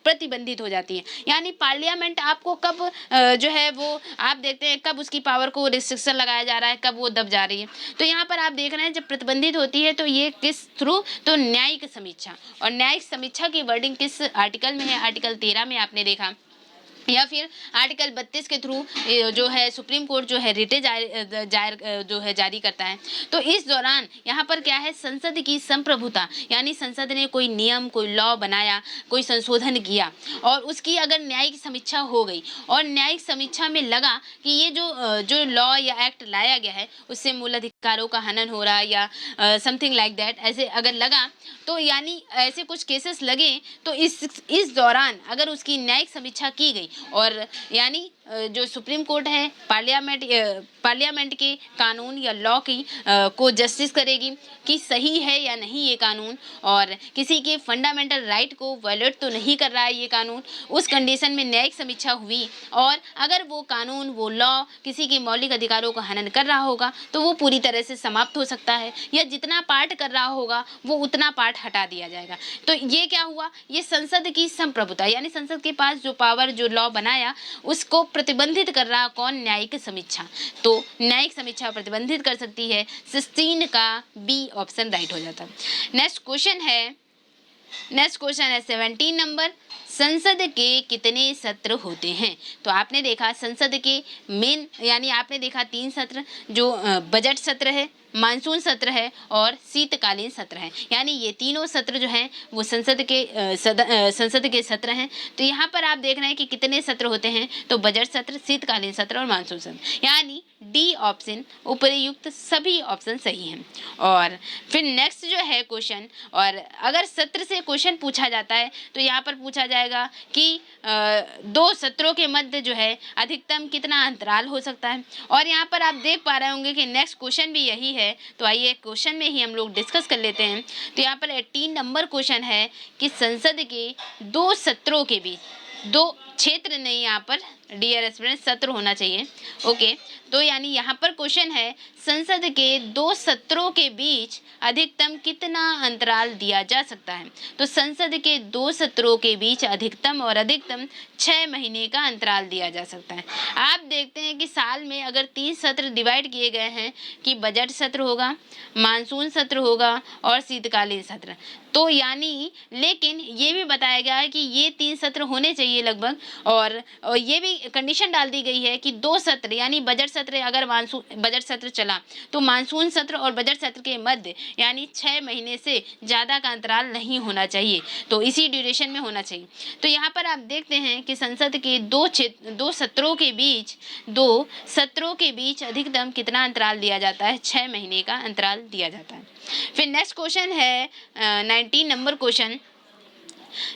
प्रतिबंधित हो जाती है, यानी पार्लियामेंट आपको कब जो है वो आप देखते हैं कब उसकी पावर को रिस्ट्रिक्शन लगाया जा रहा है, कब वो दब जा रही है। तो यहाँ पर आप देख रहे हैं जब प्रतिबंधित होती है तो ये किस थ्रू, तो न्यायिक समीक्षा, और न्यायिक समीक्षा की वर्डिंग किस आर्टिकल में है, आर्टिकल 13 में आपने देखा, या फिर आर्टिकल 32 के थ्रू जो है सुप्रीम कोर्ट जो है रिटे जारी करता है। तो इस दौरान यहाँ पर क्या है, संसद की संप्रभुता यानी संसद ने कोई नियम, कोई लॉ बनाया, कोई संशोधन किया, और उसकी अगर न्यायिक समीक्षा हो गई और न्यायिक समीक्षा में लगा कि ये जो लॉ या एक्ट लाया गया है उससे मूल अधिकारों का हनन हो रहा है या समथिंग लाइक दैट, ऐसे अगर लगा, तो यानी ऐसे कुछ केसेस लगे, तो इस दौरान अगर उसकी न्यायिक समीक्षा की गई और यानी जो सुप्रीम कोर्ट है पार्लियामेंट के कानून या लॉ की को जस्टिस करेगी कि सही है या नहीं ये कानून, और किसी के फंडामेंटल राइट को वायलेट तो नहीं कर रहा है ये कानून, उस कंडीशन में न्यायिक समीक्षा हुई, और अगर वो कानून, वो लॉ किसी के मौलिक अधिकारों का हनन कर रहा होगा तो वो पूरी तरह से समाप्त हो सकता है, या जितना पार्ट कर रहा होगा वो उतना पार्ट हटा दिया जाएगा। तो ये क्या हुआ, ये संसद की संप्रभुता यानी संसद के पास जो पावर, जो लॉ बनाया उसको प्रतिबंधित कर रहा कौन, न्यायिक समीक्षा। तो न्यायिक समीक्षा प्रतिबंधित कर सकती है। 16 का बी ऑप्शन राइट हो जाता है। नेक्स्ट क्वेश्चन है 17 नंबर, संसद के कितने सत्र होते हैं। तो आपने देखा संसद के मेन यानी आपने देखा 3 सत्र, जो बजट सत्र है, मानसून सत्र है और शीतकालीन सत्र है, यानी ये तीनों सत्र जो हैं वो संसद के सत्र हैं। तो यहाँ पर आप देख रहे हैं कि कितने सत्र होते हैं, तो बजट सत्र, शीतकालीन सत्र और मानसून सत्र, यानी डी ऑप्शन उपयुक्त सभी ऑप्शन सही हैं। और फिर नेक्स्ट जो है क्वेश्चन, और अगर सत्र से क्वेश्चन पूछा जाता है तो यहाँ पर पूछा जाएगा कि 2 सत्रों के मध्य जो है अधिकतम कितना अंतराल हो सकता है, और यहाँ पर आप देख पा रहे होंगे कि नेक्स्ट क्वेश्चन भी यही है। तो आइए क्वेश्चन में ही हम लोग डिस्कस कर लेते हैं। तो यहाँ पर 18 नंबर क्वेश्चन है कि संसद के 2 सत्रों के बीच, 2 क्षेत्र नहीं, यहाँ पर डियर स्टूडेंट सत्र होना चाहिए, ओके। तो यानी यहाँ पर क्वेश्चन है संसद के 2 सत्रों के बीच अधिकतम कितना अंतराल दिया जा सकता है। तो संसद के 2 सत्रों के बीच अधिकतम और अधिकतम 6 महीने का अंतराल दिया जा सकता है। आप देखते हैं कि साल में अगर 3 सत्र डिवाइड किए गए हैं कि बजट सत्र होगा, मानसून सत्र होगा और शीतकालीन सत्र, तो यानी लेकिन ये भी बताया गया है कि ये 3 सत्र होने चाहिए चाहिए लगभग। और ये भी कंडीशन डाल दी गई है कि 2 सत्र यानी बजट सत्र, अगर बजट सत्र चला तो मानसून सत्र और बजट सत्र के मध्य यानी 6 महीने से ज़्यादा का अंतराल नहीं होना चाहिए, तो इसी ड्यूरेशन में होना चाहिए। तो यहाँ पर आप देखते हैं कि संसद के दो सत्रों के बीच अधिकतम कितना अंतराल दिया जाता है, 6 महीने का अंतराल दिया जाता है। फिर नेक्स्ट क्वेश्चन है 19 नंबर क्वेश्चन।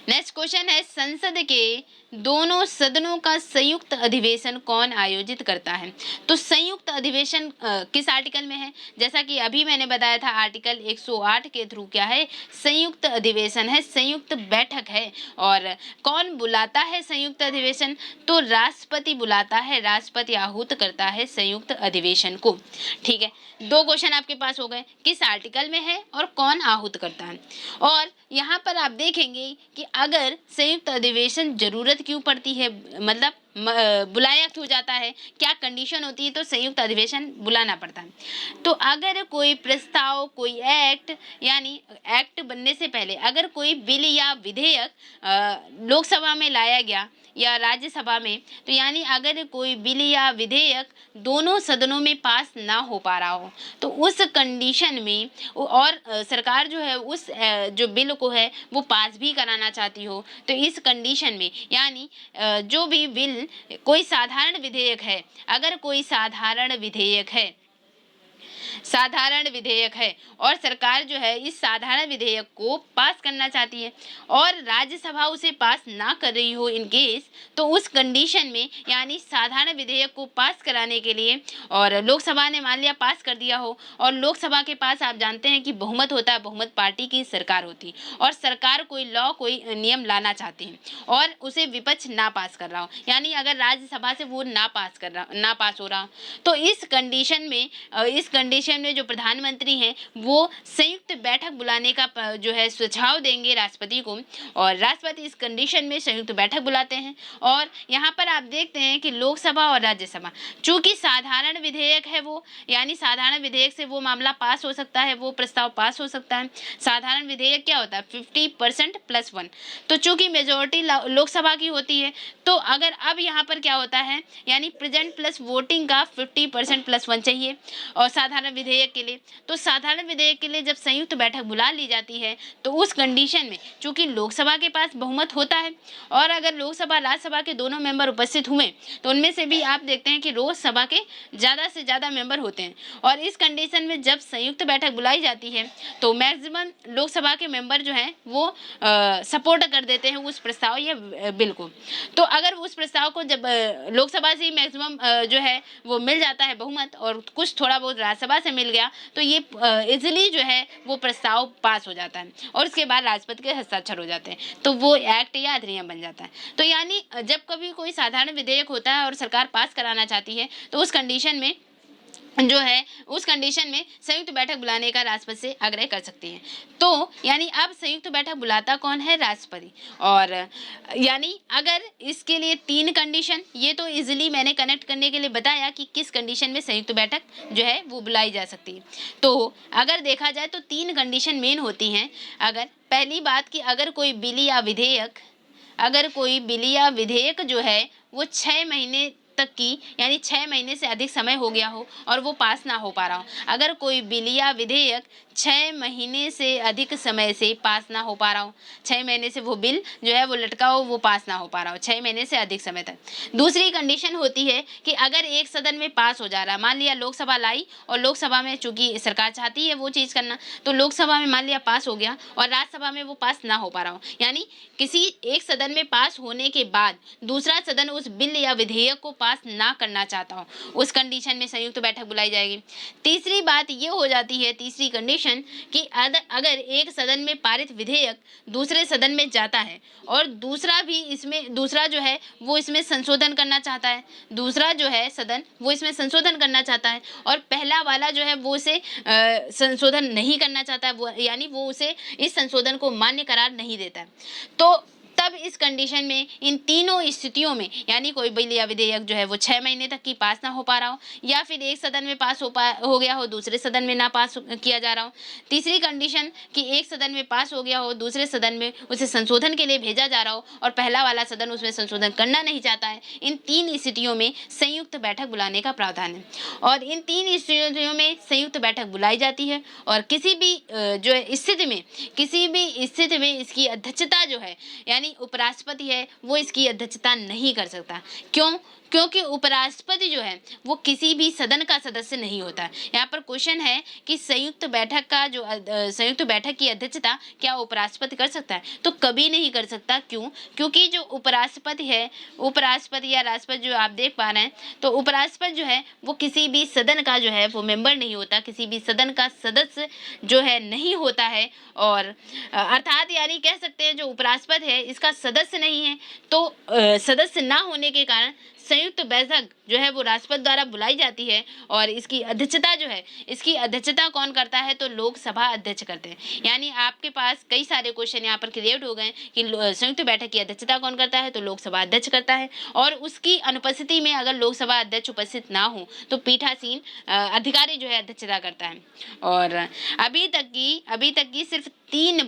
नेक्स्ट क्वेश्चन है संसद के दोनों सदनों का संयुक्त अधिवेशन कौन आयोजित करता है? तो संयुक्त अधिवेशन किस आर्टिकल में है? जैसा कि अभी मैंने बताया था, आर्टिकल 108 के थ्रू क्या है, संयुक्त अधिवेशन है, संयुक्त बैठक है। और कौन बुलाता है संयुक्त अधिवेशन? तो राष्ट्रपति बुलाता है, राष्ट्रपति आहूत करता है संयुक्त अधिवेशन को। ठीक है, 2 क्वेश्चन आपके पास हो गए, किस आर्टिकल में है और कौन आहूत करता है। और यहाँ पर आप देखेंगे कि अगर संयुक्त अधिवेशन जरूरत क्यों पड़ती है, मतलब बुलाया क्यों जाता है, क्या कंडीशन होती है तो संयुक्त अधिवेशन बुलाना पड़ता है। तो अगर कोई प्रस्ताव, कोई एक्ट, यानी एक्ट बनने से पहले अगर कोई बिल या विधेयक लोकसभा में लाया गया या राज्यसभा में, तो यानी अगर कोई बिल या विधेयक दोनों सदनों में पास ना हो पा रहा हो, तो उस कंडीशन में और सरकार जो है उस जो बिल को है वो पास भी कराना चाहती हो, तो इस कंडीशन में यानी जो भी बिल, कोई साधारण विधेयक है, अगर कोई साधारण विधेयक है और सरकार जो है इस साधारण विधेयक को पास करना चाहती है और राज्यसभा उसे पास ना कर रही हो इन केस, तो उस कंडीशन में यानी साधारण विधेयक को पास कराने के लिए, और लोकसभा ने मान लिया पास कर दिया हो, और लोकसभा के पास आप जानते हैं कि बहुमत होता है, बहुमत पार्टी की सरकार होती है, और सरकार कोई लॉ, कोई नियम लाना चाहती है और उसे विपक्ष ना पास कर रहा हो, यानी अगर राज्यसभा से वो ना पास हो रहा हो, तो इस कंडीशन में जो प्रधानमंत्री हैं वो संयुक्त बैठक बुलाने का जो है सुझाव देंगे राष्ट्रपति को, और राष्ट्रपति इस कंडीशन में संयुक्त बैठक बुलाते हैं। और यहाँ पर आप देखते हैं कि लोकसभा और राज्यसभा, चूंकि साधारण विधेयक है वो, यानी साधारण विधेयक से वो मामला पास हो सकता है, वो प्रस्ताव पास हो सकता है। साधारण विधेयक क्या होता है, 50% + 1, तो चूंकि मेजोरिटी लोकसभा की होती है, तो अगर अब यहाँ पर क्या होता है, यानी प्रेजेंट प्लस वोटिंग का 50% + 1 चाहिए और साधारण विधेयक के लिए, तो साधारण विधेयक के लिए जब संयुक्त बैठक बुला ली जाती है, तो उस कंडीशन में चूंकि लोकसभा के पास बहुमत होता है, और अगर लोकसभा राज्यसभा के दोनों मेंबर उपस्थित हुए तो उनमें से भी आप देखते हैं कि लोकसभा के ज़्यादा से ज़्यादा मेंबर होते हैं, और इस कंडीशन में जब संयुक्त बैठक बुलाई जाती है तो मैक्सिमम लोकसभा के मेंबर जो हैं वो सपोर्ट कर देते हैं उस प्रस्ताव या बिल को। तो अगर उस प्रस्ताव को जब लोकसभा से ही मैक्सिमम जो है वो मिल जाता है बहुमत, और कुछ थोड़ा बहुत राज्यसभा से मिल गया, तो ये इजीली जो है वो प्रस्ताव पास हो जाता है, और उसके बाद राष्ट्रपति के हस्ताक्षर हो जाते हैं, तो वो एक्ट या अधिनियम बन जाता है। तो यानी जब कभी कोई साधारण विधेयक होता है और सरकार पास कराना चाहती है, तो उस कंडीशन में जो है उस कंडीशन में संयुक्त बैठक बुलाने का राष्ट्रपति से आग्रह कर सकती है। तो यानी अब संयुक्त बैठक बुलाता कौन है, राष्ट्रपति। और यानी अगर इसके लिए 3 कंडीशन, ये तो इजीली मैंने कनेक्ट करने के लिए बताया कि किस कंडीशन में संयुक्त बैठक जो है वो बुलाई जा सकती है। तो अगर देखा जाए तो 3 कंडीशन मेन होती हैं। अगर पहली बात कि अगर कोई बिल या विधेयक जो है वो 6 महीने तक की, यानी 6 महीने से अधिक समय हो गया हो और वो पास ना हो पा रहा हो। अगर कोई बिल या विधेयक 6 महीने से अधिक समय से पास ना हो पा रहा हो, 6 महीने से वो बिल जो है वो लटका हो, वो पास ना हो पा रहा हो 6 महीने से अधिक समय तक। दूसरी कंडीशन होती है कि अगर एक सदन में पास हो जा रहा है, मान लिया लोकसभा लाई और लोकसभा में चूंकि सरकार चाहती है वो चीज़ करना, तो लोकसभा में मान लिया पास हो गया और राज्यसभा में वो पास ना हो पा रहा हो, यानी किसी एक सदन में पास होने के बाद दूसरा सदन उस बिल या विधेयक को पास ना करना चाहता हो, उस कंडीशन में संयुक्त बैठक बुलाई जाएगी। तीसरी बात ये हो जाती है, तीसरी कंडीशन कि अगर एक सदन में पारित विधेयक दूसरे सदन में जाता है और दूसरा जो है वो इसमें संशोधन करना चाहता है, दूसरा जो है सदन वो इसमें संशोधन करना चाहता है और पहला वाला जो है वो उसे संशोधन नहीं करना चाहता है, यानी वो उसे इस संशोधन को मान्य करार नहीं देता है, तो तब इस कंडीशन में इन तीनों स्थितियों में यानी कोई बिल या विधेयक जो है वो 6 महीने तक की पास ना हो पा रहा हो, या फिर एक सदन में पास हो गया हो, दूसरे सदन में ना पास किया जा रहा हो। तीसरी कंडीशन कि एक सदन में पास हो गया हो, दूसरे सदन में उसे संशोधन के लिए भेजा जा रहा हो और पहला वाला सदन उसमें संशोधन करना नहीं चाहता है। इन तीन स्थितियों में संयुक्त बैठक बुलाने का प्रावधान है और इन तीन स्थितियों में संयुक्त बैठक बुलाई जाती है और किसी भी स्थिति में इसकी अध्यक्षता जो है यानी उपराष्ट्रपति है वो इसकी अध्यक्षता नहीं कर सकता। क्यों? क्योंकि उपराष्ट्रपति जो है वो किसी भी सदन का सदस्य नहीं होता। यहाँ पर क्वेश्चन है कि संयुक्त बैठक की अध्यक्षता क्या उपराष्ट्रपति कर सकता है? तो कभी नहीं कर सकता। क्यों? क्योंकि जो उपराष्ट्रपति है, उपराष्ट्रपति या राष्ट्रपति जो आप देख पा रहे हैं, तो उपराष्ट्रपति जो है वो किसी भी सदन का जो है वो मेंबर नहीं होता, किसी भी सदन का सदस्य जो है नहीं होता है। और अर्थात यानी कह सकते हैं जो उपराष्ट्रपति है इसका सदस्य नहीं है, तो सदस्य ना होने के कारण संयुक्त बैठक जो है वो राष्ट्रपति द्वारा बुलाई जाती है और इसकी अध्यक्षता कौन करता है? तो लोकसभा अध्यक्ष करते हैं। यानी आपके पास कई सारे क्वेश्चन यहाँ पर क्रिएट हो गए कि संयुक्त बैठक की अध्यक्षता कौन करता है? तो लोकसभा अध्यक्ष करता है और उसकी अनुपस्थिति में अगर लोकसभा अध्यक्ष उपस्थित ना हो तो पीठासीन अधिकारी जो है अध्यक्षता करता है। और अभी तक की सिर्फ तीन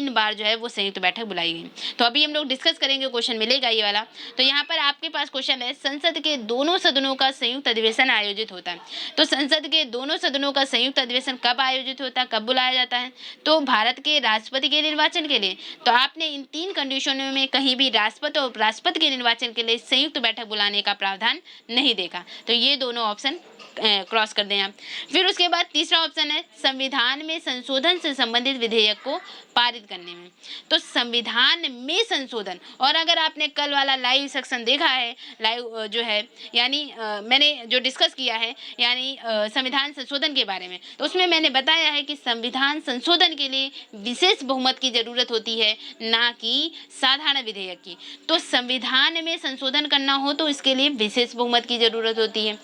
बार जो है वो संयुक्त बैठक बुलाई गई। तो अभी हम लोग डिस्कस करेंगे, क्वेश्चन मिलेगा ये वाला। तो यहाँ पर आपके पास क्वेश्चन है, संसद के दोनों सदनों का संयुक्त अधिवेशन आयोजित होता है। तो संसद के दोनों सदनों का संयुक्त अधिवेशन कब आयोजित होता है, कब बुलाया जाता है? तो भारत के राष्ट्रपति के निर्वाचन के लिए। तो आपने इन तीन कंडीशनों में कहीं भी राष्ट्रपति और उपराष्ट्रपति के निर्वाचन के लिए संयुक्त बैठक बुलाने का प्रावधान नहीं देखा। तो ये दोनों ऑप्शन क्रॉस कर दें आप। फिर उसके बाद तीसरा ऑप्शन है संविधान में संशोधन से संबंधित विधेयक को पारित करने में। तो संविधान में संशोधन, और अगर आपने कल वाला लाइव सेक्शन देखा है, लाइव जो है यानी मैंने जो डिस्कस किया है यानी संविधान संशोधन के बारे में, तो उसमें मैंने बताया है कि संविधान संशोधन के लिए विशेष बहुमत की जरूरत होती है, ना कि साधारण विधेयक की। तो संविधान में संशोधन करना हो तो इसके लिए विशेष बहुमत की जरूरत होती है।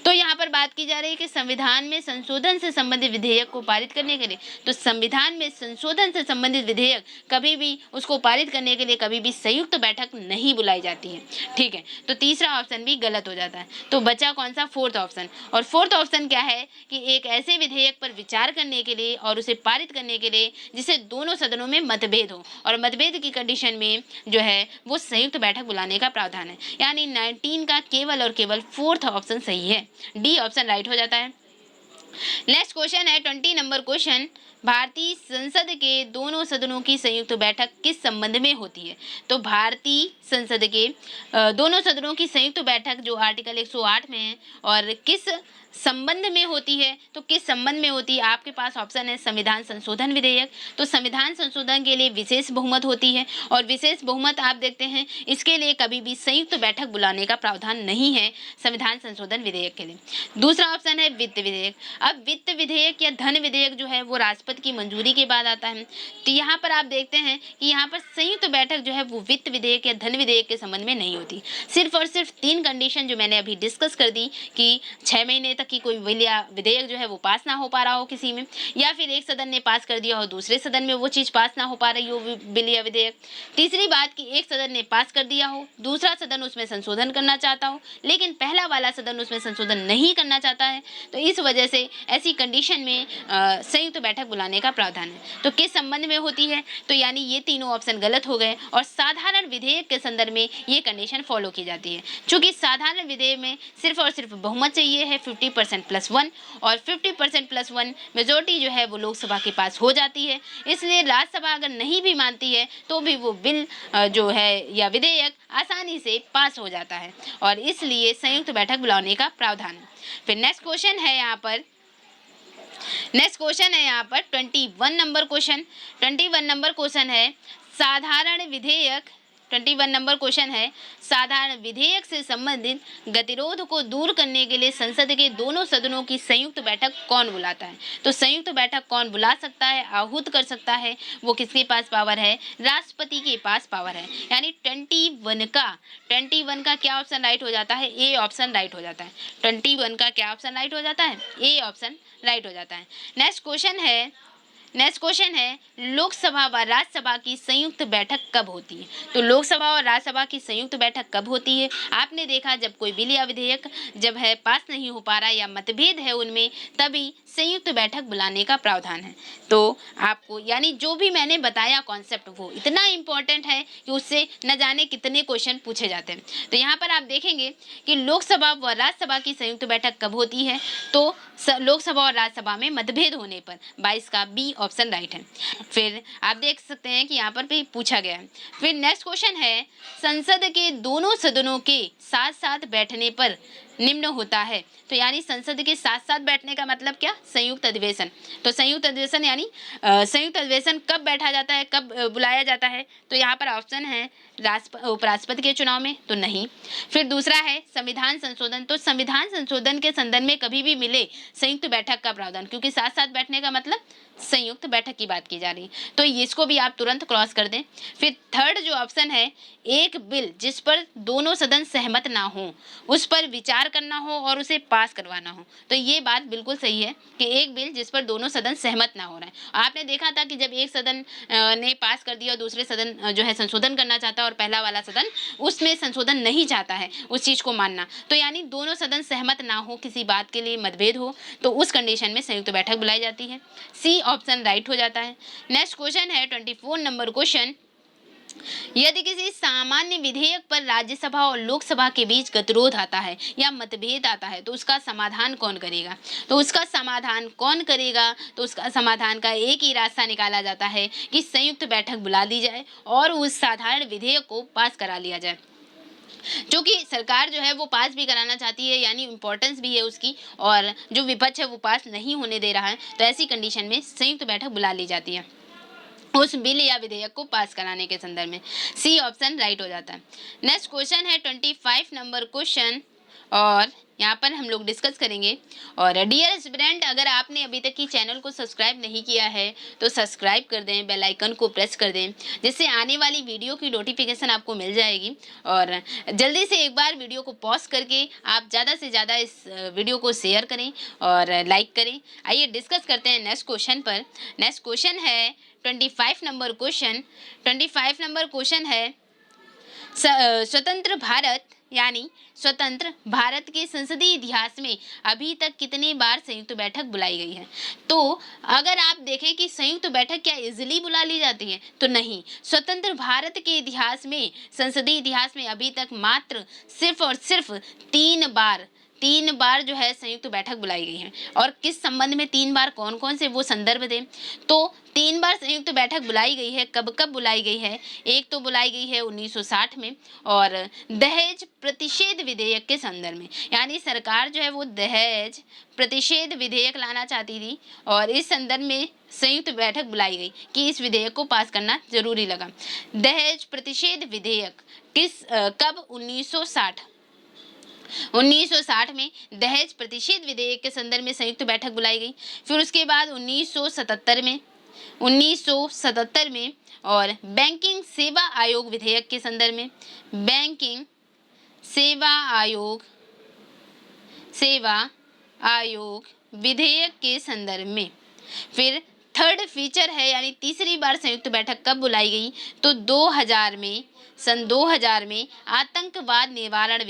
तो यहाँ पर बात की जा रही है कि संविधान में संशोधन से संबंधित विधेयक को पारित करने के लिए, तो संविधान में संशोधन से संबंधित विधेयक कभी भी उसको पारित करने के लिए कभी भी संयुक्त बैठक नहीं बुलाई जाती है। ठीक है, तो तीसरा ऑप्शन भी गलत हो जाता है। तो बचा कौन सा? Fourth option. और फोर्थ ऑप्शन क्या है कि एक ऐसे विधेयक पर विचार करने के लिए और उसे पारित करने के लिए जिसे दोनों सदनों में मतभेद हो, और मतभेद की कंडीशन में जो है वो संयुक्त बैठक बुलाने का प्रावधान है। यानी 19 का केवल और केवल फोर्थ ऑप्शन सही है, डी ऑप्शन राइट हो जाता है। नेक्स्ट क्वेश्चन है 20 नंबर क्वेश्चन, भारतीय संसद के दोनों सदनों की संयुक्त बैठक किस संबंध में होती है? तो भारतीय संसद के दोनों सदनों की संयुक्त बैठक जो आर्टिकल 108 में है और किस संबंध में होती है? तो किस संबंध में होती है? आपके पास ऑप्शन है संविधान संशोधन विधेयक। तो संविधान संशोधन के लिए विशेष बहुमत होती है और विशेष बहुमत आप देखते हैं इसके लिए कभी भी संयुक्त बैठक बुलाने का प्रावधान नहीं है संविधान संशोधन विधेयक के लिए। दूसरा ऑप्शन है वित्त विधेयक। अब वित्त विधेयक या धन विधेयक जो है वो राष्ट्रपति की मंजूरी के बाद आता है। तो यहाँ पर आप देखते हैं कि यहाँ पर संयुक्त बैठक जो है वो वित्त विधेयक या धन विधेयक के संबंध में नहीं होती। सिर्फ और सिर्फ तीन कंडीशन जो मैंने अभी डिस्कस कर दी कि 6 महीने तक कि कोई बिल या विधेयक जो है वो पास ना हो पा रहा हो किसी में, या फिर एक सदन ने पास कर दिया हो दूसरे सदन में वो चीज़ पास ना हो पा रही हो बिल या विधेयक। तीसरी बात कि एक सदन ने पास कर दिया हो, दूसरा सदन उसमें संशोधन करना चाहता हो लेकिन पहला वाला सदन उसमें संशोधन नहीं करना चाहता है, तो इस वजह से ऐसी कंडीशन में संयुक्त बैठक बुलाने का प्रावधान है। तो किस संबंध में होती है? तो यानी ये तीनों ऑप्शन गलत हो गए और साधारण विधेयक के संदर्भ में ये कंडीशन फॉलो की जाती है। चूंकि साधारण विधेयक में सिर्फ और सिर्फ बहुमत चाहिए है 50% +1 और 50% +1 मेजोरिटी जो है वो लोकसभा के पास हो जाती है। इसलिए राज्यसभा अगर नहीं भी मानती है तो भी वो बिल जो है या विधेयक आसानी से पास हो जाता है और इसलिए संयुक्त बैठक बुलाने का प्रावधान है। फिर नेक्स्ट क्वेश्चन है यहाँ पर 21 नंबर क्वेश्चन। 21 नंबर क्वेश्चन है साधारण विधेयक। 21 नंबर क्वेश्चन है साधारण विधेयक से संबंधित गतिरोध को दूर करने के लिए संसद के दोनों सदनों की संयुक्त बैठक कौन बुलाता है? तो संयुक्त बैठक कौन बुला सकता है, आहूत कर सकता है? वो किसके पास पावर है? राष्ट्रपति के पास पावर है। यानी 21 का क्या ऑप्शन राइट हो जाता है? ए ऑप्शन राइट हो जाता है। 21 का क्या ऑप्शन राइट हो जाता है? ए ऑप्शन राइट हो जाता है। नेक्स्ट क्वेश्चन है नेक्स्ट क्वेश्चन है लोकसभा व राज्यसभा की संयुक्त बैठक कब होती है? तो लोकसभा और राज्यसभा की संयुक्त बैठक कब होती है? आपने देखा जब कोई बिल या विधेयक जब है पास नहीं हो पा रहा या मतभेद है उनमें, तभी संयुक्त बैठक बुलाने का प्रावधान है। तो आपको यानी जो भी मैंने बताया कॉन्सेप्ट वो इतना इम्पोर्टेंट है कि उससे न जाने कितने क्वेश्चन पूछे जाते हैं। तो यहाँ पर आप देखेंगे कि लोकसभा व राज्यसभा की संयुक्त बैठक कब होती है? तो लोकसभा और राज्यसभा में मतभेद होने पर। 22 का बी ऑप्शन राइट है। फिर आप देख सकते हैं कि यहाँ पर भी पूछा गया है। फिर नेक्स्ट क्वेश्चन है संसद के दोनों सदनों के साथ साथ बैठने पर निम्न होता है। तो यानी संसद के साथ साथ बैठने का मतलब क्या? संयुक्त अधिवेशन। तो संयुक्त अधिवेशन यानी संयुक्त अधिवेशन कब बैठा जाता है, कब बुलाया जाता है? तो यहाँ पर ऑप्शन है उपराष्ट्रपति के चुनाव में, तो नहीं। फिर दूसरा है संविधान संशोधन। तो संविधान संशोधन के संदर्भ में कभी भी मिले संयुक्त बैठक का प्रावधान, क्योंकि साथ साथ बैठने का मतलब संयुक्त बैठक की बात की जा रही है, तो इसको भी आप तुरंत क्रॉस कर दें। फिर थर्ड जो ऑप्शन है एक बिल जिस पर दोनों सदन सहमत ना हो उस पर विचार करना हो और उसे पास करवाना हो। तो ये बात बिल्कुल सही है कि एक बिल जिस पर दोनों सदन सहमत ना हो रहा है। आपने देखा था कि जब एक सदन ने पास कर दिया और दूसरे सदन जो है संशोधन करना चाहता है और पहला वाला सदन उसमें संशोधन नहीं चाहता है उस चीज़ को मानना, तो यानी दोनों सदन सहमत ना हो, किसी बात के लिए मतभेद हो, तो उस कंडीशन में संयुक्त बैठक बुलाई जाती है। सी ऑप्शन राइट हो जाता है। नेक्स्ट क्वेश्चन है 24 नंबर क्वेश्चन, यदि किसी सामान्य विधेयक पर राज्यसभा और लोकसभा के बीच गतिरोध आता है या मतभेद आता है तो उसका समाधान कौन करेगा? तो उसका समाधान कौन करेगा? तो उसका समाधान का एक ही रास्ता निकाला जाता है कि संयुक्त बैठक बुला दी जाए और उस साधारण विधेयक को पास करा लिया जाए, जो कि सरकार जो है वो पास भी कराना चाहती है, यानी इम्पोर्टेंस भी है उसकी, और जो विपक्ष है वो पास नहीं होने दे रहा है, तो ऐसी कंडीशन में संयुक्त बैठक बुला ली जाती है उस बिल या विधेयक को पास कराने के संदर्भ में। सी ऑप्शन राइट हो जाता है। नेक्स्ट क्वेश्चन है 25 नंबर क्वेश्चन, और यहाँ पर हम लोग डिस्कस करेंगे। और डियर स्टूडेंट, अगर आपने अभी तक की चैनल को सब्सक्राइब नहीं किया है तो सब्सक्राइब कर दें, बेल आइकन को प्रेस कर दें, जिससे आने वाली वीडियो की नोटिफिकेशन आपको मिल जाएगी। और जल्दी से एक बार वीडियो को पॉज करके आप ज़्यादा से ज़्यादा इस वीडियो को शेयर करें और लाइक करें। आइए डिस्कस करते हैं नेक्स्ट क्वेश्चन पर। नेक्स्ट क्वेश्चन है 25 नंबर क्वेश्चन। 25 नंबर क्वेश्चन है स्वतंत्र भारत यानी स्वतंत्र भारत के संसदीय इतिहास में अभी तक कितनी बार संयुक्त बैठक बुलाई गई है? तो अगर आप देखें कि संयुक्त बैठक क्या इजीली बुला ली जाती है, तो नहीं। स्वतंत्र भारत के इतिहास में, संसदीय इतिहास में अभी तक मात्र सिर्फ और सिर्फ 3 बार जो है संयुक्त बैठक बुलाई गई है। और किस संबंध में 3 बार, कौन कौन से, वो संदर्भ दें। तो 3 बार संयुक्त बैठक बुलाई गई है। कब कब बुलाई गई है? एक तो बुलाई गई है 1960 में, और दहेज प्रतिषेध विधेयक के संदर्भ में, यानी सरकार जो है वो दहेज प्रतिषेध विधेयक लाना चाहती थी और इस संदर्भ में संयुक्त बैठक बुलाई गई कि इस विधेयक को पास करना जरूरी लगा। दहेज प्रतिषेध विधेयक कब? 1960 में दहेज प्रतिषेध विधेयक के संदर्भ में संयुक्त बैठक बुलाई गई। फिर उसके बाद 1977 में और बैंकिंग सेवा आयोग विधेयक के संदर्भ में, बैंकिंग सेवा आयोग विधेयक के संदर्भ में। फिर थर्ड फीचर है, यानी तीसरी बार संयुक्त बैठक कब बुलाई गई? तो 2000 में, सन 2000 में आतंकवाद निवारण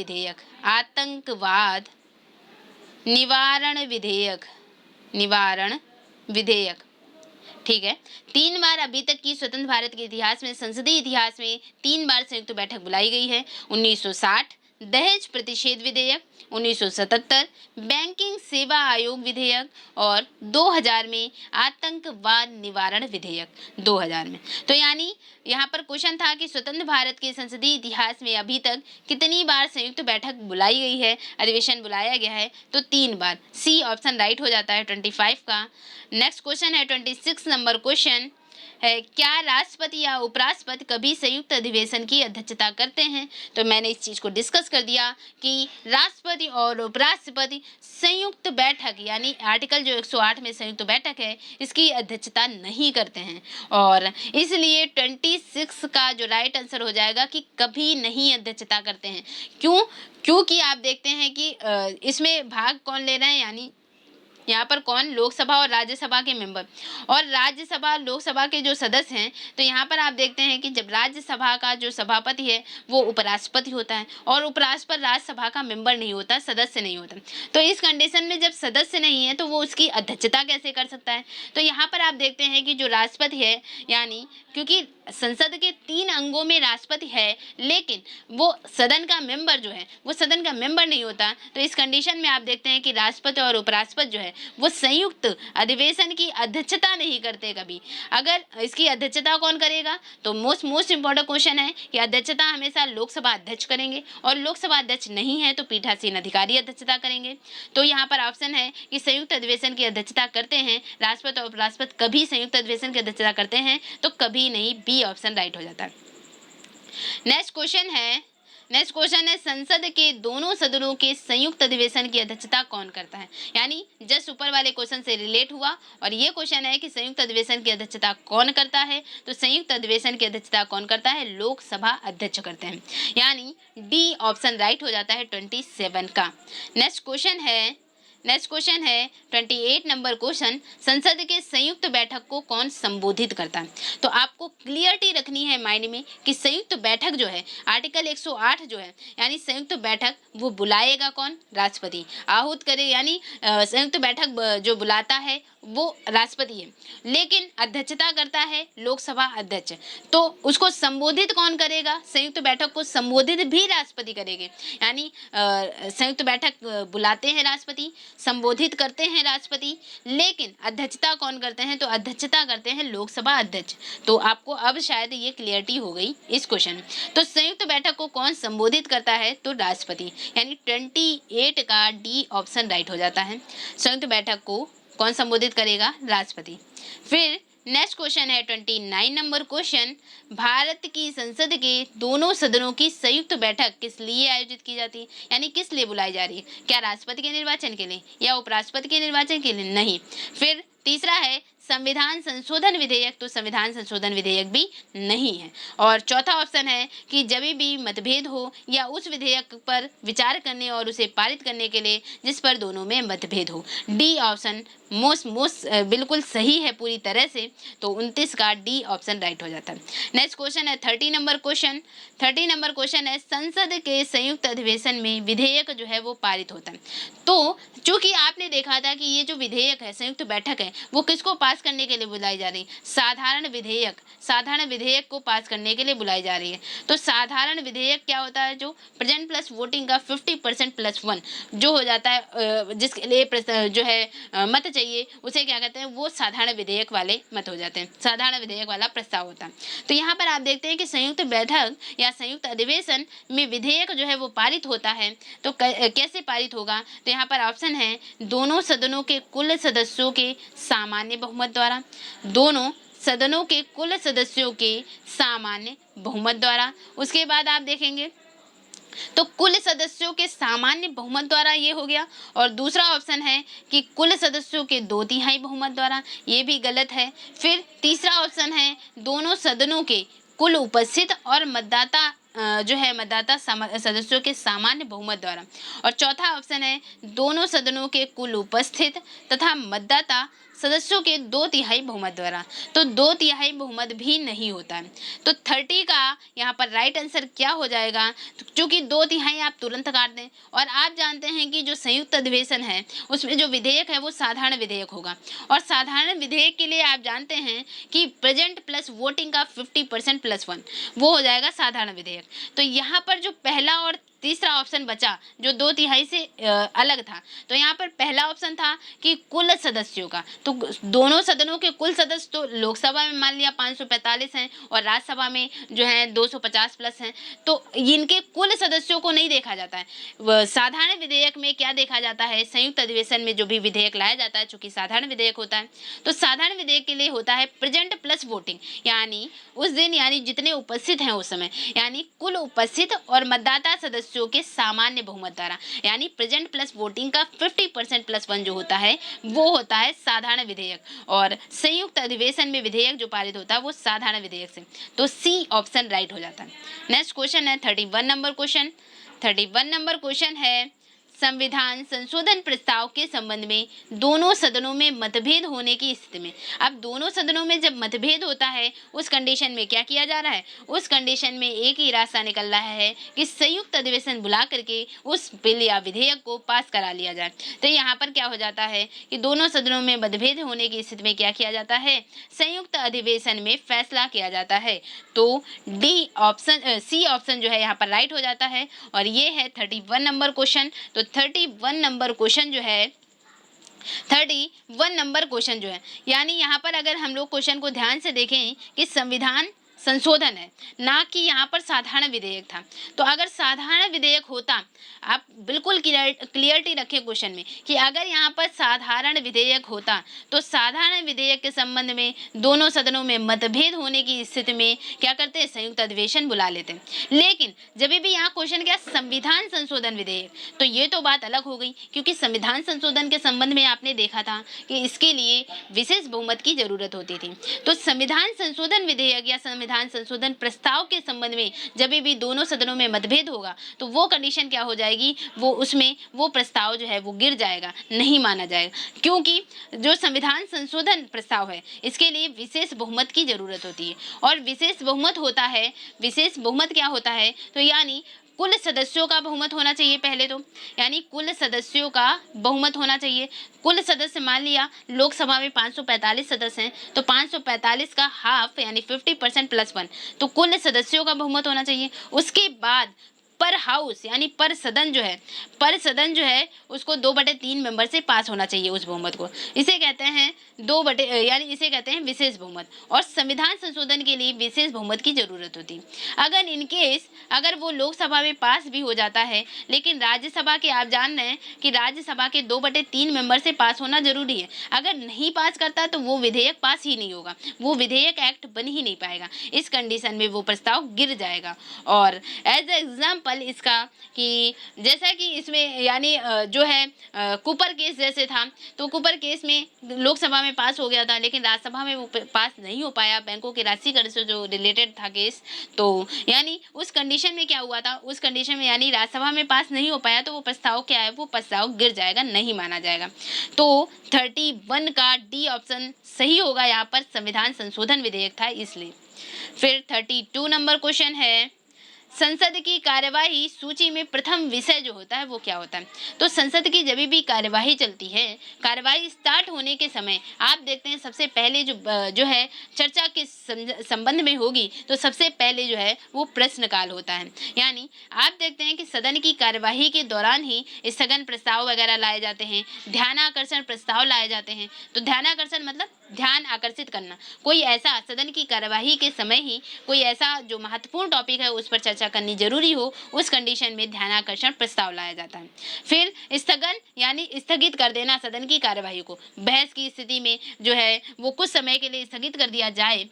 विधेयक, ठीक है। 3 बार अभी तक की स्वतंत्र भारत के इतिहास में, संसदीय इतिहास में 3 बार संयुक्त बैठक बुलाई गई है। 1960 दहेज प्रतिषेध विधेयक, 1977 बैंकिंग सेवा आयोग विधेयक, और 2000 में आतंकवाद निवारण विधेयक, 2000 में। तो यानी यहाँ पर क्वेश्चन था कि स्वतंत्र भारत के संसदीय इतिहास में अभी तक कितनी बार संयुक्त बैठक बुलाई गई है, अधिवेशन बुलाया गया है? तो 3 बार। सी ऑप्शन राइट हो जाता है 25 का। नेक्स्ट क्वेश्चन है 26 नंबर क्वेश्चन है, क्या राष्ट्रपति या उपराष्ट्रपति कभी संयुक्त अधिवेशन की अध्यक्षता करते हैं? तो मैंने इस चीज़ को डिस्कस कर दिया कि राष्ट्रपति और उपराष्ट्रपति संयुक्त बैठक, यानी आर्टिकल जो 108 में संयुक्त बैठक है, इसकी अध्यक्षता नहीं करते हैं, और इसलिए 26 का जो राइट आंसर हो जाएगा कि कभी नहीं अध्यक्षता करते हैं। क्योंकि आप देखते हैं कि इसमें भाग कौन ले रहे हैं, यानी यहाँ पर कौन, लोकसभा और राज्यसभा के मेंबर। और राज्यसभा लोकसभा के जो सदस्य हैं, तो यहाँ पर आप देखते हैं कि जब राज्यसभा का जो सभापति है वो उपराष्ट्रपति होता है और उपराष्ट्रपति राज्यसभा का मेंबर नहीं होता, सदस्य नहीं होता। तो इस कंडीशन में जब सदस्य नहीं है तो वो उसकी अध्यक्षता कैसे कर सकता है। तो यहाँ पर आप देखते हैं कि जो राष्ट्रपति है, यानी क्योंकि संसद के 3 अंगों में राष्ट्रपति है लेकिन वो सदन का मेंबर जो है वो सदन का मेंबर नहीं होता, तो इस कंडीशन में आप देखते हैं कि राष्ट्रपति और उपराष्ट्रपति जो है वो संयुक्त अधिवेशन की अध्यक्षता नहीं करते कभी। अगर इसकी अध्यक्षता कौन करेगा, तो मोस्ट इंपॉर्टेंट क्वेश्चन है कि अध्यक्षता हमेशा लोकसभा अध्यक्ष करेंगे और लोकसभा अध्यक्ष नहीं है तो पीठासीन अधिकारी अध्यक्षता करेंगे। तो यहाँ पर ऑप्शन है कि संयुक्त अधिवेशन की अध्यक्षता करते हैं राष्ट्रपति और उपराष्ट्रपति, कभी संयुक्त अधिवेशन की अध्यक्षता करते हैं तो कभी नहीं, बी ऑप्शन राइट हो जाता है। नेक्स्ट क्वेश्चन है संसद के दोनों सदनों के संयुक्त अधिवेशन की अध्यक्षता कौन करता है। यानी जस्ट ऊपर वाले क्वेश्चन से रिलेट हुआ और ये क्वेश्चन है कि संयुक्त अधिवेशन की अध्यक्षता कौन करता है, तो संयुक्त अधिवेशन की अध्यक्षता कौन करता है, लोकसभा अध्यक्ष करते हैं, यानी डी ऑप्शन राइट हो जाता है 27 का। नेक्स्ट क्वेश्चन है 28 नंबर क्वेश्चन, संसद के संयुक्त बैठक को कौन संबोधित करता है। तो आपको क्लियरिटी रखनी है माइंड में कि संयुक्त बैठक जो है आर्टिकल 108 जो है, यानी संयुक्त बैठक वो बुलाएगा कौन, राष्ट्रपति आहूत करे, यानी संयुक्त बैठक जो बुलाता है वो राष्ट्रपति है, लेकिन अध्यक्षता करता है लोकसभा अध्यक्ष। तो उसको संबोधित कौन करेगा, संयुक्त बैठक को संबोधित भी राष्ट्रपति करेंगे, यानी संयुक्त बैठक बुलाते हैं राष्ट्रपति, संबोधित करते हैं राष्ट्रपति, लेकिन अध्यक्षता कौन करते हैं, तो अध्यक्षता करते हैं लोकसभा अध्यक्ष। तो आपको अब शायद ये क्लियरिटी हो गई इस क्वेश्चन। तो संयुक्त बैठक को कौन संबोधित करता है, तो राष्ट्रपति, यानी 28 का डी ऑप्शन राइट हो जाता है। संयुक्त बैठक को कौन संबोधित करेगा, राष्ट्रपति। फिर नेक्स्ट क्वेश्चन है 29 नंबर क्वेश्चन, भारत की संसद के दोनों सदनों की संयुक्त बैठक किस लिए आयोजित की जाती है, यानी किस लिए बुलाई जा रही है, क्या राष्ट्रपति के निर्वाचन के लिए या उपराष्ट्रपति के निर्वाचन के लिए, नहीं। फिर तीसरा है संविधान संशोधन विधेयक, तो संविधान संशोधन विधेयक भी नहीं है। और चौथा ऑप्शन है कि जब भी मतभेद हो या उस विधेयक पर विचार करने और उसे पारित करने के लिए जिस पर दोनों में मतभेद हो, डी ऑप्शन मोस्ट बिल्कुल सही है पूरी तरह से, तो 29 का डी ऑप्शन राइट हो जाता है। नेक्स्ट क्वेश्चन है 30 नंबर क्वेश्चन है संसद के संयुक्त अधिवेशन में विधेयक जो है वो पारित होता है। तो चूंकि आपने देखा था कि ये जो विधेयक है, संयुक्त बैठक है, वो किसको पास करने के लिए बुलाई जा रही है, साधारण विधेयक को पास करने के लिए बुलाई जा रही है। तो साधारण विधेयक क्या होता है, जो प्रेजेंट प्लस वोटिंग का 50% प्लस 1 जो हो जाता है, जिसके लिए जो है मत चाहिए, उसे क्या कहते हैं, वो साधारण विधेयक वाले मत हो जाते हैं, साधारण विधेयक वाला प्रस्ताव होता है। तो यहाँ पर आप देखते हैं कि संयुक्त बैठक या संयुक्त अधिवेशन में विधेयक जो है वो पारित होता है। तो कैसे पारित होगा, तो यहाँ पर ऑप्शन है दोनों सदनों के कुल सदस्यों के सामान्य बहुमत द्वारा, दोनों सदनों के कुल सदस्यों के सामान्य बहुमत द्वारा। उसके बाद आप देखेंगे तो कुल सदस्यों के सामान्य बहुमत द्वारा, ये हो गया। और दूसरा ऑप्शन है कि कुल सदस्यों के 2/3 बहुमत द्वारा, ये भी गलत है। फिर तीसरा ऑप्शन है दोनों सदनों के कुल उपस्थित और मतदाता सदस्यों के सामान्य बहुमत द्वारा। और चौथा ऑप्शन है दोनों सदनों के कुल उपस्थित तथा मतदाता सदस्यों के 2/3 बहुमत द्वारा। तो 2/3 बहुमत भी नहीं होता है। तो 30 का यहाँ पर राइट आंसर क्या हो जाएगा, तो चूंकि 2/3 आप तुरंत काट दें, और आप जानते हैं कि जो संयुक्त अधिवेशन है उसमें जो विधेयक है वो साधारण विधेयक होगा, और साधारण विधेयक के लिए आप जानते हैं कि प्रेजेंट प्लस वोटिंग का 50% प्लस 1 वो हो जाएगा साधारण विधेयक। तो यहाँ पर जो पहला और तीसरा ऑप्शन बचा जो 2/3 से अलग था, तो यहाँ पर पहला ऑप्शन था कि कुल सदस्यों का, तो दोनों सदनों के कुल सदस्य, तो लोकसभा में मान लिया 545 हैं और राज्यसभा में जो है 250 प्लस हैं, तो इनके कुल सदस्यों को नहीं देखा जाता है। साधारण विधेयक में क्या देखा जाता है, संयुक्त अधिवेशन में जो भी विधेयक लाया जाता है, चूंकि साधारण विधेयक होता है, तो साधारण विधेयक के लिए होता है प्रेजेंट प्लस वोटिंग, यानी उस दिन यानी जितने उपस्थित हैं उस समय, यानी कुल उपस्थित और मतदाता सदस्यों के सामान्य बहुमत द्वारा, यानी प्रेजेंट प्लस वोटिंग का 50% प्लस 1 जो होता है वो होता है साधारण विधेयक, और संयुक्त अधिवेशन में विधेयक जो पारित होता है वो साधारण विधेयक से। तो सी ऑप्शन राइट हो जाता है। नेक्स्ट क्वेश्चन है 31 नंबर क्वेश्चन है संविधान संशोधन प्रस्ताव के संबंध में दोनों सदनों में मतभेद होने की स्थिति में, अब दोनों सदनों में जब मतभेद होता है उस कंडीशन में क्या किया जा रहा है, उस कंडीशन में एक ही रास्ता निकल रहा है कि संयुक्त अधिवेशन बुला करके उस बिल या विधेयक को पास करा लिया जाए। तो यहाँ पर क्या हो जाता है कि दोनों सदनों में मतभेद होने की स्थिति में क्या किया जाता है, संयुक्त अधिवेशन में फैसला किया जाता है। तो डी ऑप्शन, सी ऑप्शन जो है यहाँ पर राइट हो जाता है। और ये है 31 नंबर क्वेश्चन। तो 31 नंबर क्वेश्चन जो है, 31 नंबर क्वेश्चन जो है, यानी यहाँ पर अगर हम लोग क्वेश्चन को ध्यान से देखें कि संविधान संशोधन है, ना कि यहाँ पर साधारण विधेयक था। तो अगर साधारण विधेयक होता, आप बिल्कुल क्लियरिटी रखें क्वेश्चन में कि अगर यहाँ पर साधारण विधेयक होता तो साधारण विधेयक के संबंध में दोनों सदनों में मतभेद होने की स्थिति में क्या करते हैं, संयुक्त अधिवेशन बुला लेते हैं। लेकिन जब भी यहाँ क्वेश्चन क्या, संविधान संशोधन विधेयक, तो ये तो बात अलग हो गई, क्योंकि संविधान संशोधन के संबंध में आपने देखा था कि इसके लिए विशेष बहुमत की जरूरत होती थी। तो संविधान संशोधन विधेयक या संविधान संशोधन प्रस्ताव के संबंध में जब भी दोनों सदनों में मतभेद होगा तो वो कंडीशन क्या हो जाएगी, वो उसमें वो प्रस्ताव जो है वो गिर जाएगा, नहीं माना जाएगा, क्योंकि जो संविधान संशोधन प्रस्ताव है इसके लिए विशेष बहुमत की जरूरत होती है। और विशेष बहुमत होता है, विशेष बहुमत क्या होता है, तो यानी कुल सदस्यों का बहुमत होना चाहिए पहले तो, यानी कुल सदस्यों का बहुमत होना चाहिए। कुल सदस्य मान लिया लोकसभा में 545 सदस्य हैं, तो 545 का हाफ यानी 50% प्लस 1, तो कुल सदस्यों का बहुमत होना चाहिए। उसके बाद पर हाउस यानी पर सदन जो है, पर सदन जो है उसको 2/3 मेंबर से पास होना चाहिए उस बहुमत को, इसे कहते हैं यानी इसे कहते हैं विशेष बहुमत। और संविधान संशोधन के लिए विशेष बहुमत की जरूरत होती। अगर इन केस अगर वो लोकसभा में पास भी हो जाता है, लेकिन राज्यसभा के, आप जान रहे हैं कि राज्यसभा के 2/3 मेंबर से पास होना जरूरी है। अगर नहीं पास करता तो वो विधेयक पास ही नहीं होगा, वो विधेयक एक्ट बन ही नहीं पाएगा। इस कंडीशन में वो प्रस्ताव गिर जाएगा। और एज एग्जाम्पल इसका कि जैसा कि इसमें यानी जो है कूपर केस जैसे था, तो कूपर केस में लोकसभा में पास हो गया था लेकिन राज्यसभा में वो पास नहीं हो पाया, बैंकों के राष्ट्रीयकरण से जो रिलेटेड था केस। तो यानी उस कंडीशन में क्या हुआ था, उस कंडीशन में यानी राज्यसभा में पास नहीं हो पाया तो वो प्रस्ताव क्या है, वो प्रस्ताव गिर जाएगा, नहीं माना जाएगा। तो 31 का डी ऑप्शन सही होगा, यहाँ पर संविधान संशोधन विधेयक था इसलिए। फिर 32 नंबर क्वेश्चन है, संसद की कार्यवाही सूची में प्रथम विषय जो होता है वो क्या होता है। तो संसद की जब भी कार्यवाही चलती है, कार्यवाही स्टार्ट होने के समय आप देखते हैं सबसे पहले जो है चर्चा के संबंध में होगी, तो सबसे पहले जो है वो प्रश्नकाल होता है। यानी आप देखते हैं कि सदन की कार्यवाही के दौरान ही स्थगन प्रस्ताव वगैरह लाए जाते हैं, ध्यानाकर्षण प्रस्ताव लाए जाते हैं। तो ध्यानाकर्षण मतलब ध्यान आकर्षित करना, कोई ऐसा सदन की कार्यवाही के समय ही कोई ऐसा जो महत्वपूर्ण टॉपिक है उस पर चर्चा करनी जरूरी हो, उस कंडीशन में ध्यानाकर्षण प्रस्ताव लाया जाता है। फिर स्थगन यानी स्थगित कर देना सदन की कार्यवाही को, बहस की स्थिति में जो है वो कुछ समय के लिए स्थगित कर दिया जाए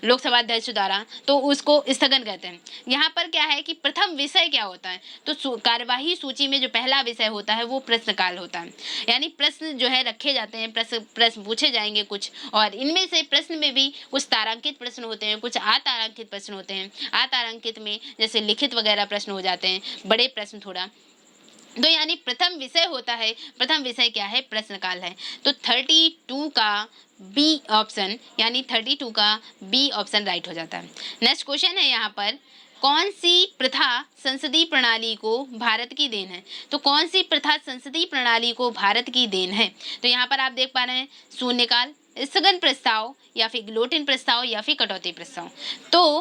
लोकसभा अध्यक्ष द्वारा, तो उसको स्थगन कहते हैं। यहाँ पर क्या है कि प्रथम विषय क्या होता है, तो कार्यवाही सूची में जो पहला विषय होता है वो प्रश्नकाल होता है। यानी प्रश्न जो है रखे जाते हैं, प्रश्न पूछे जाएंगे कुछ, और इनमें से प्रश्न में भी कुछ तारांकित प्रश्न होते हैं, कुछ अतारांकित प्रश्न होते हैं। अतारांकित में जैसे लिखित वगैरह प्रश्न हो जाते हैं, बड़े प्रश्न थोड़ा। तो यानी प्रथम विषय होता है, प्रथम विषय क्या है, प्रश्नकाल है। तो 32 का बी ऑप्शन यानी 32 का बी ऑप्शन राइट हो जाता है। नेक्स्ट क्वेश्चन है यहाँ पर, कौन सी प्रथा संसदीय प्रणाली को भारत की देन है। तो कौन सी प्रथा संसदीय प्रणाली को भारत की देन है। तो यहाँ पर आप देख पा रहे हैं शून्यकाल, स्थगन प्रस्ताव या फिर गिलोटिन प्रस्ताव या फिर कटौती प्रस्ताव। तो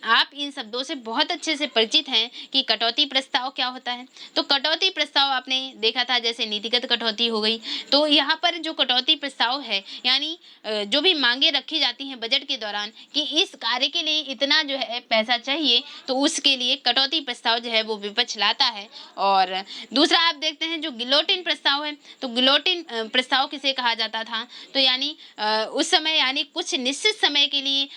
आप इन शब्दों से बहुत अच्छे से परिचित हैं कि कटौती प्रस्ताव क्या होता है। तो कटौती प्रस्ताव आपने देखा था जैसे नीतिगत कटौती हो गई। तो यहाँ पर जो कटौती प्रस्ताव है यानी जो भी मांगे रखी जाती हैं बजट के दौरान कि इस कार्य के लिए इतना जो है पैसा चाहिए, तो उसके लिए कटौती प्रस्ताव जो है वो विपक्ष लाता है। और दूसरा आप देखते हैं जो गिलोटिन प्रस्ताव है, तो गिलोटिन प्रस्ताव किसे कहा जाता था, तो यानी उस समय यानी कुछ निश्चित समय के लिए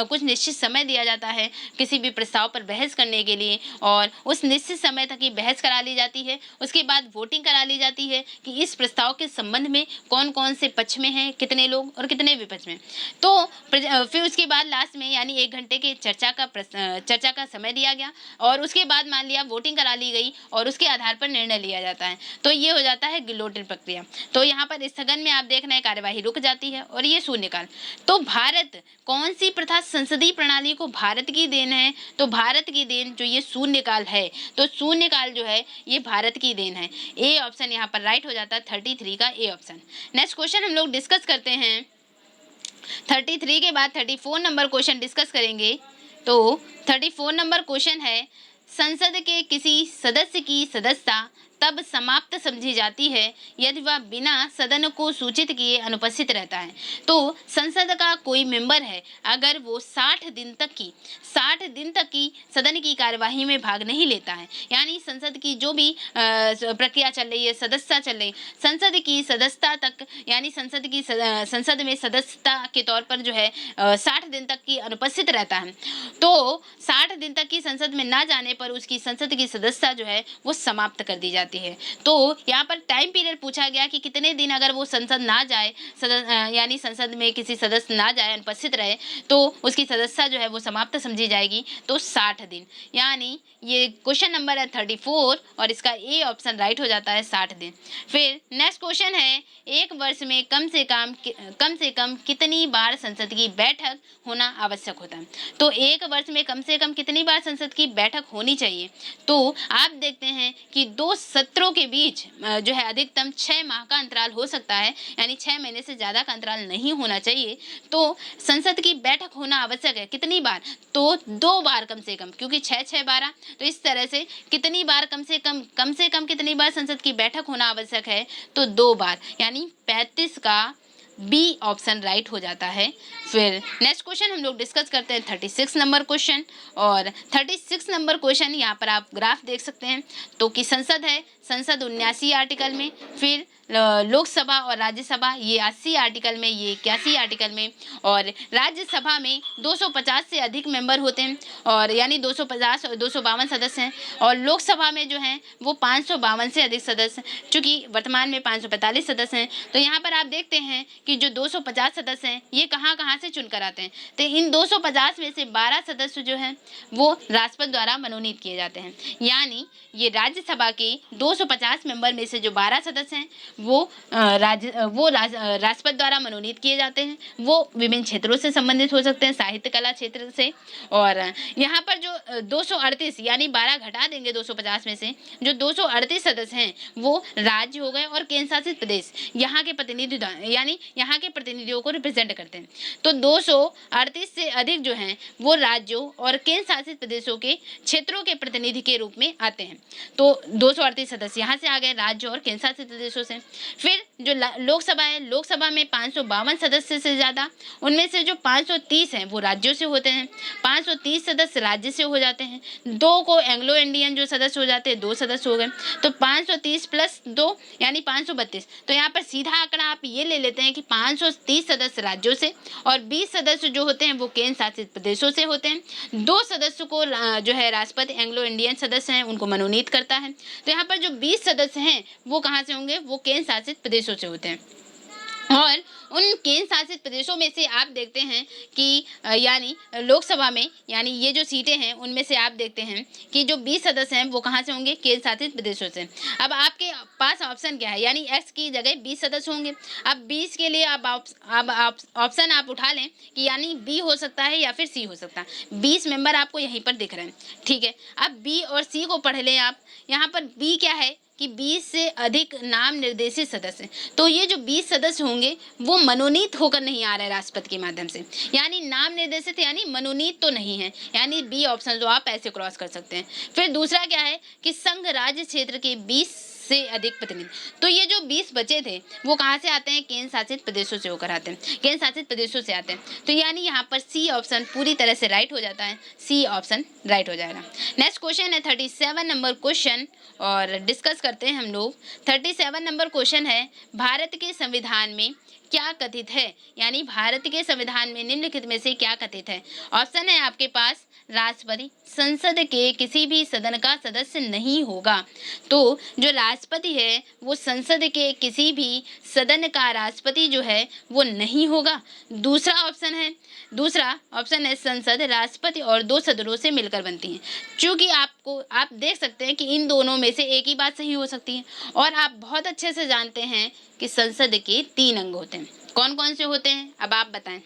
कुछ निश्चित समय दिया जाता है किसी भी प्रस्ताव पर बहस करने के लिए, और उस निश्चित समय तक की बहस करा ली जाती है। उसके बाद वोटिंग करा ली जाती है कि इस प्रस्ताव के संबंध में कौन कौन से पक्ष में हैं, कितने लोग और कितने विपक्ष में। तो फिर उसके बाद लास्ट में यानी 1 घंटे के चर्चा का समय दिया गया, और उसके बाद मान लिया वोटिंग करा ली गई और उसके आधार पर निर्णय लिया जाता है। तो ये हो जाता है गिलोटिन प्रक्रिया। तो यहाँ पर स्थगन में आप देख रहे हैं कार्यवाही रुक जाती है, और ये शून्यकाल। तो भारत कौन सी प्रथा संसदीय प्रणाली को भारत की देन है? तो भारत की देन जो ये शून्यकाल है, तो शून्यकाल जो है ये भारत की देन है। ए ऑप्शन यहाँ पर राइट हो जाता है, 33 का ए ऑप्शन। नेक्स्ट क्वेश्चन हम लोग डिस्कस करते हैं। 33 के बाद 34 नंबर क्वेश्चन डिस्कस करेंगे। तो 34 नंबर क्वेश्चन है, संसद के किसी सदस्य की सदस्यता तब समाप्त समझी जाती है यदि वह बिना सदन को सूचित किए अनुपस्थित रहता है। तो संसद का कोई मेंबर है, अगर वो 60 दिन तक की सदन की कार्यवाही में भाग नहीं लेता है, यानी संसद की जो भी प्रक्रिया चल रही है, सदस्यता चल रही है, संसद की सदस्यता तक यानी संसद में सदस्यता के तौर पर जो है 60 दिन तक की अनुपस्थित रहता है, तो 60 दिन तक की संसद में ना जाने पर उसकी संसद की सदस्यता जो है वो समाप्त कर दी जाती है। तो यहाँ पर टाइम पीरियड पूछा गया कि कितने दिन अगर वो संसद ना जाए, यानी संसद में किसी सदस्य ना जाए, अनुपस्थित रहे, तो उसकी सदस्यता जो है वो समाप्त समझी जाएगी। तो 60 दिन, यानी ये क्वेश्चन नंबर है 34 और इसका ए ऑप्शन राइट हो जाता है 60 दिन। फिर नेक्स्ट क्वेश्चन है, एक वर्ष में कम से कम कितनी बार संसद की बैठक होना आवश्यक होता है? तो एक वर्ष में कम से कम कितनी बार संसद की बैठक होनी चाहिए? तो आप देखते हैं कि 2 सत्रों के बीच जो है अधिकतम 6 माह का अंतराल हो सकता है, यानी 6 महीने से ज़्यादा का अंतराल नहीं होना चाहिए। तो संसद की बैठक होना आवश्यक है कितनी बार? तो 2 बार कम से कम, क्योंकि 6 12, तो इस तरह से कितनी बार कम से कम कितनी बार संसद की बैठक होना आवश्यक है? तो 2 बार, यानी 35 का बी ऑप्शन राइट हो जाता है। फिर नेक्स्ट क्वेश्चन हम लोग डिस्कस करते हैं 36 नंबर क्वेश्चन, और 36 नंबर क्वेश्चन यहाँ पर आप ग्राफ देख सकते हैं। तो कि संसद है, संसद 79 आर्टिकल में, फिर लोकसभा और राज्यसभा ये 80 आर्टिकल में, ये 81 आर्टिकल में, और राज्यसभा में 250 से अधिक मेंबर होते हैं, और यानी 250 और 252 सदस्य हैं, और लोकसभा में जो हैं वो 552 से अधिक सदस्य, चूँकि वर्तमान में 545 सदस्य हैं। तो यहाँ पर आप देखते हैं कि जो 250 सदस्य हैं ये कहाँ से चुनकर आते हैं? तो इन 250 में से 12 सदस्य जो हैं वो राष्ट्रपति द्वारा मनोनीत किए जाते हैं, यानी ये राज्यसभा के 250 मेंबर में से जो 12 सदस्य हैं वो राष्ट्रपति द्वारा मनोनीत किए जाते हैं। वो विभिन्न क्षेत्रों से संबंधित हो सकते हैं, साहित्य कला क्षेत्र से। और यहाँ पर जो 238 यानी 12 घटा देंगे 250 में से, जो 238 सदस्य हैं वो राज्य हो गए, और केंद्र शासित प्रदेश यहाँ के प्रतिनिधि यानी यहाँ के प्रतिनिधियों को रिप्रेजेंट करते हैं। तो 238 से अधिक जो हैं वो राज्यों और केंद्र शासित प्रदेशों के क्षेत्रों के प्रतिनिधि के रूप में आते हैं। तो 238 सदस्य यहाँ से आ गए राज्यों और केंद्र शासित प्रदेशों से। फिर जो लोकसभा है, लोकसभा में 552 सदस्य से ज़्यादा, उनमें से जो 530 हैं वो राज्यों से होते हैं, 530 सदस्य राज्य से हो जाते हैं, 2 को एंग्लो इंडियन जो सदस्य हो जाते हैं 2 सदस्य हो गए, तो 530 प्लस 2 यानी 532। तो यहाँ पर सीधा आंकड़ा आप ये ले लेते हैं कि 530 सदस्य राज्यों से और 20 सदस्य जो होते हैं वो केंद्र शासित प्रदेशों से होते हैं। 2 सदस्य को जो है राष्ट्रपति एंग्लो इंडियन सदस्य हैं उनको मनोनीत करता है। तो यहाँ पर जो 20 सदस्य हैं वो कहाँ से होंगे? वो केंद्र शासित प्रदेशों से होते हैं। और उन केंद्र शासित प्रदेशों में से आप देखते हैं कि यानी लोकसभा में, यानी ये जो सीटें हैं उनमें से आप देखते हैं कि जो 20 सदस्य हैं वो कहाँ से होंगे? केंद्र शासित प्रदेशों से। अब आपके पास ऑप्शन क्या है? यानी एक्स की जगह 20 सदस्य होंगे। अब 20 के लिए अब ऑप्शन आप उठा लें कि यानी बी हो सकता है या फिर सी हो सकता है। 20 मेंबर आपको यहीं पर दिख रहे हैं, ठीक है। अब बी और सी को पढ़ लें आप। यहाँ पर बी क्या है कि 20 से अधिक नाम निर्देशित सदस्य। तो ये जो 20 सदस्य होंगे वो मनोनीत होकर नहीं आ रहे राष्ट्रपति के माध्यम से, यानी नाम निर्देशित यानी मनोनीत तो नहीं है, यानी बी ऑप्शन जो आप ऐसे क्रॉस कर सकते हैं। फिर दूसरा क्या है कि संघ राज्य क्षेत्र के 20 से अधिक प्रतिनिधि। तो ये जो 20 बचे थे वो कहाँ से आते हैं? केंद्र शासित प्रदेशों से होकर आते हैं, केंद्र शासित प्रदेशों से आते हैं। तो यानी यहाँ पर सी ऑप्शन पूरी तरह से राइट हो जाता है, सी ऑप्शन राइट हो जाएगा। नेक्स्ट क्वेश्चन है 37 नंबर क्वेश्चन, और डिस्कस करते हैं हम लोग। 37 नंबर क्वेश्चन है, भारत के संविधान में क्या कथित है, यानी भारत के संविधान में निम्नलिखित में से क्या कथित है। ऑप्शन है आपके पास राष्ट्रपति संसद के किसी भी सदन का सदस्य नहीं होगा। तो जो राष्ट्रपति है वो संसद के किसी भी सदन का राष्ट्रपति जो है वो नहीं होगा। दूसरा ऑप्शन है संसद राष्ट्रपति और दो सदनों से मिलकर बनती है। चूंकि आप देख सकते हैं कि इन दोनों में से एक ही बात सही हो सकती है, और आप बहुत अच्छे से जानते हैं कि संसद के 3 अंग होते हैं। कौन कौन से होते हैं अब आप बताएं।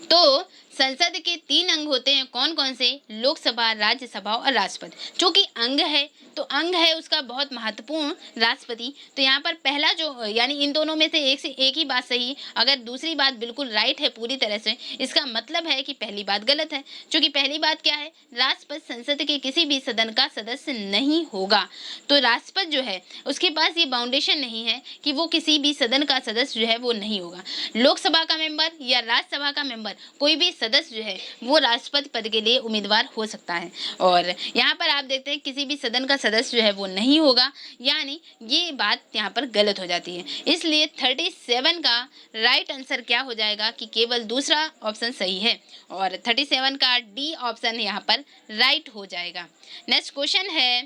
तो संसद के 3 अंग होते हैं, कौन कौन से? लोकसभा, राज्यसभा और राष्ट्रपति। चूंकि अंग है तो अंग है उसका बहुत महत्वपूर्ण राष्ट्रपति। तो यहाँ पर पहला जो यानी इन दोनों में से एक ही बात सही, अगर दूसरी बात बिल्कुल राइट है पूरी तरह से, इसका मतलब है कि पहली बात गलत है। क्योंकि पहली बात क्या है, राष्ट्रपति संसद के किसी भी सदन का सदस्य नहीं होगा। तो राष्ट्रपति जो है उसके पास ये बाउंडेशन नहीं है कि वो किसी भी सदन का सदस्य जो है वो नहीं होगा। लोकसभा का मेंबर या राज्यसभा का मेंबर कोई भी सदस्य जो है वो राष्ट्रपति पद के लिए उम्मीदवार हो सकता है। और यहाँ पर आप देखते हैं किसी भी सदन का सदस्य जो है वो नहीं होगा, यानी ये बात यहाँ पर गलत हो जाती है। इसलिए 37 का राइट आंसर क्या हो जाएगा कि केवल दूसरा ऑप्शन सही है, और 37 का डी ऑप्शन यहाँ पर राइट हो जाएगा। नेक्स्ट क्वेश्चन है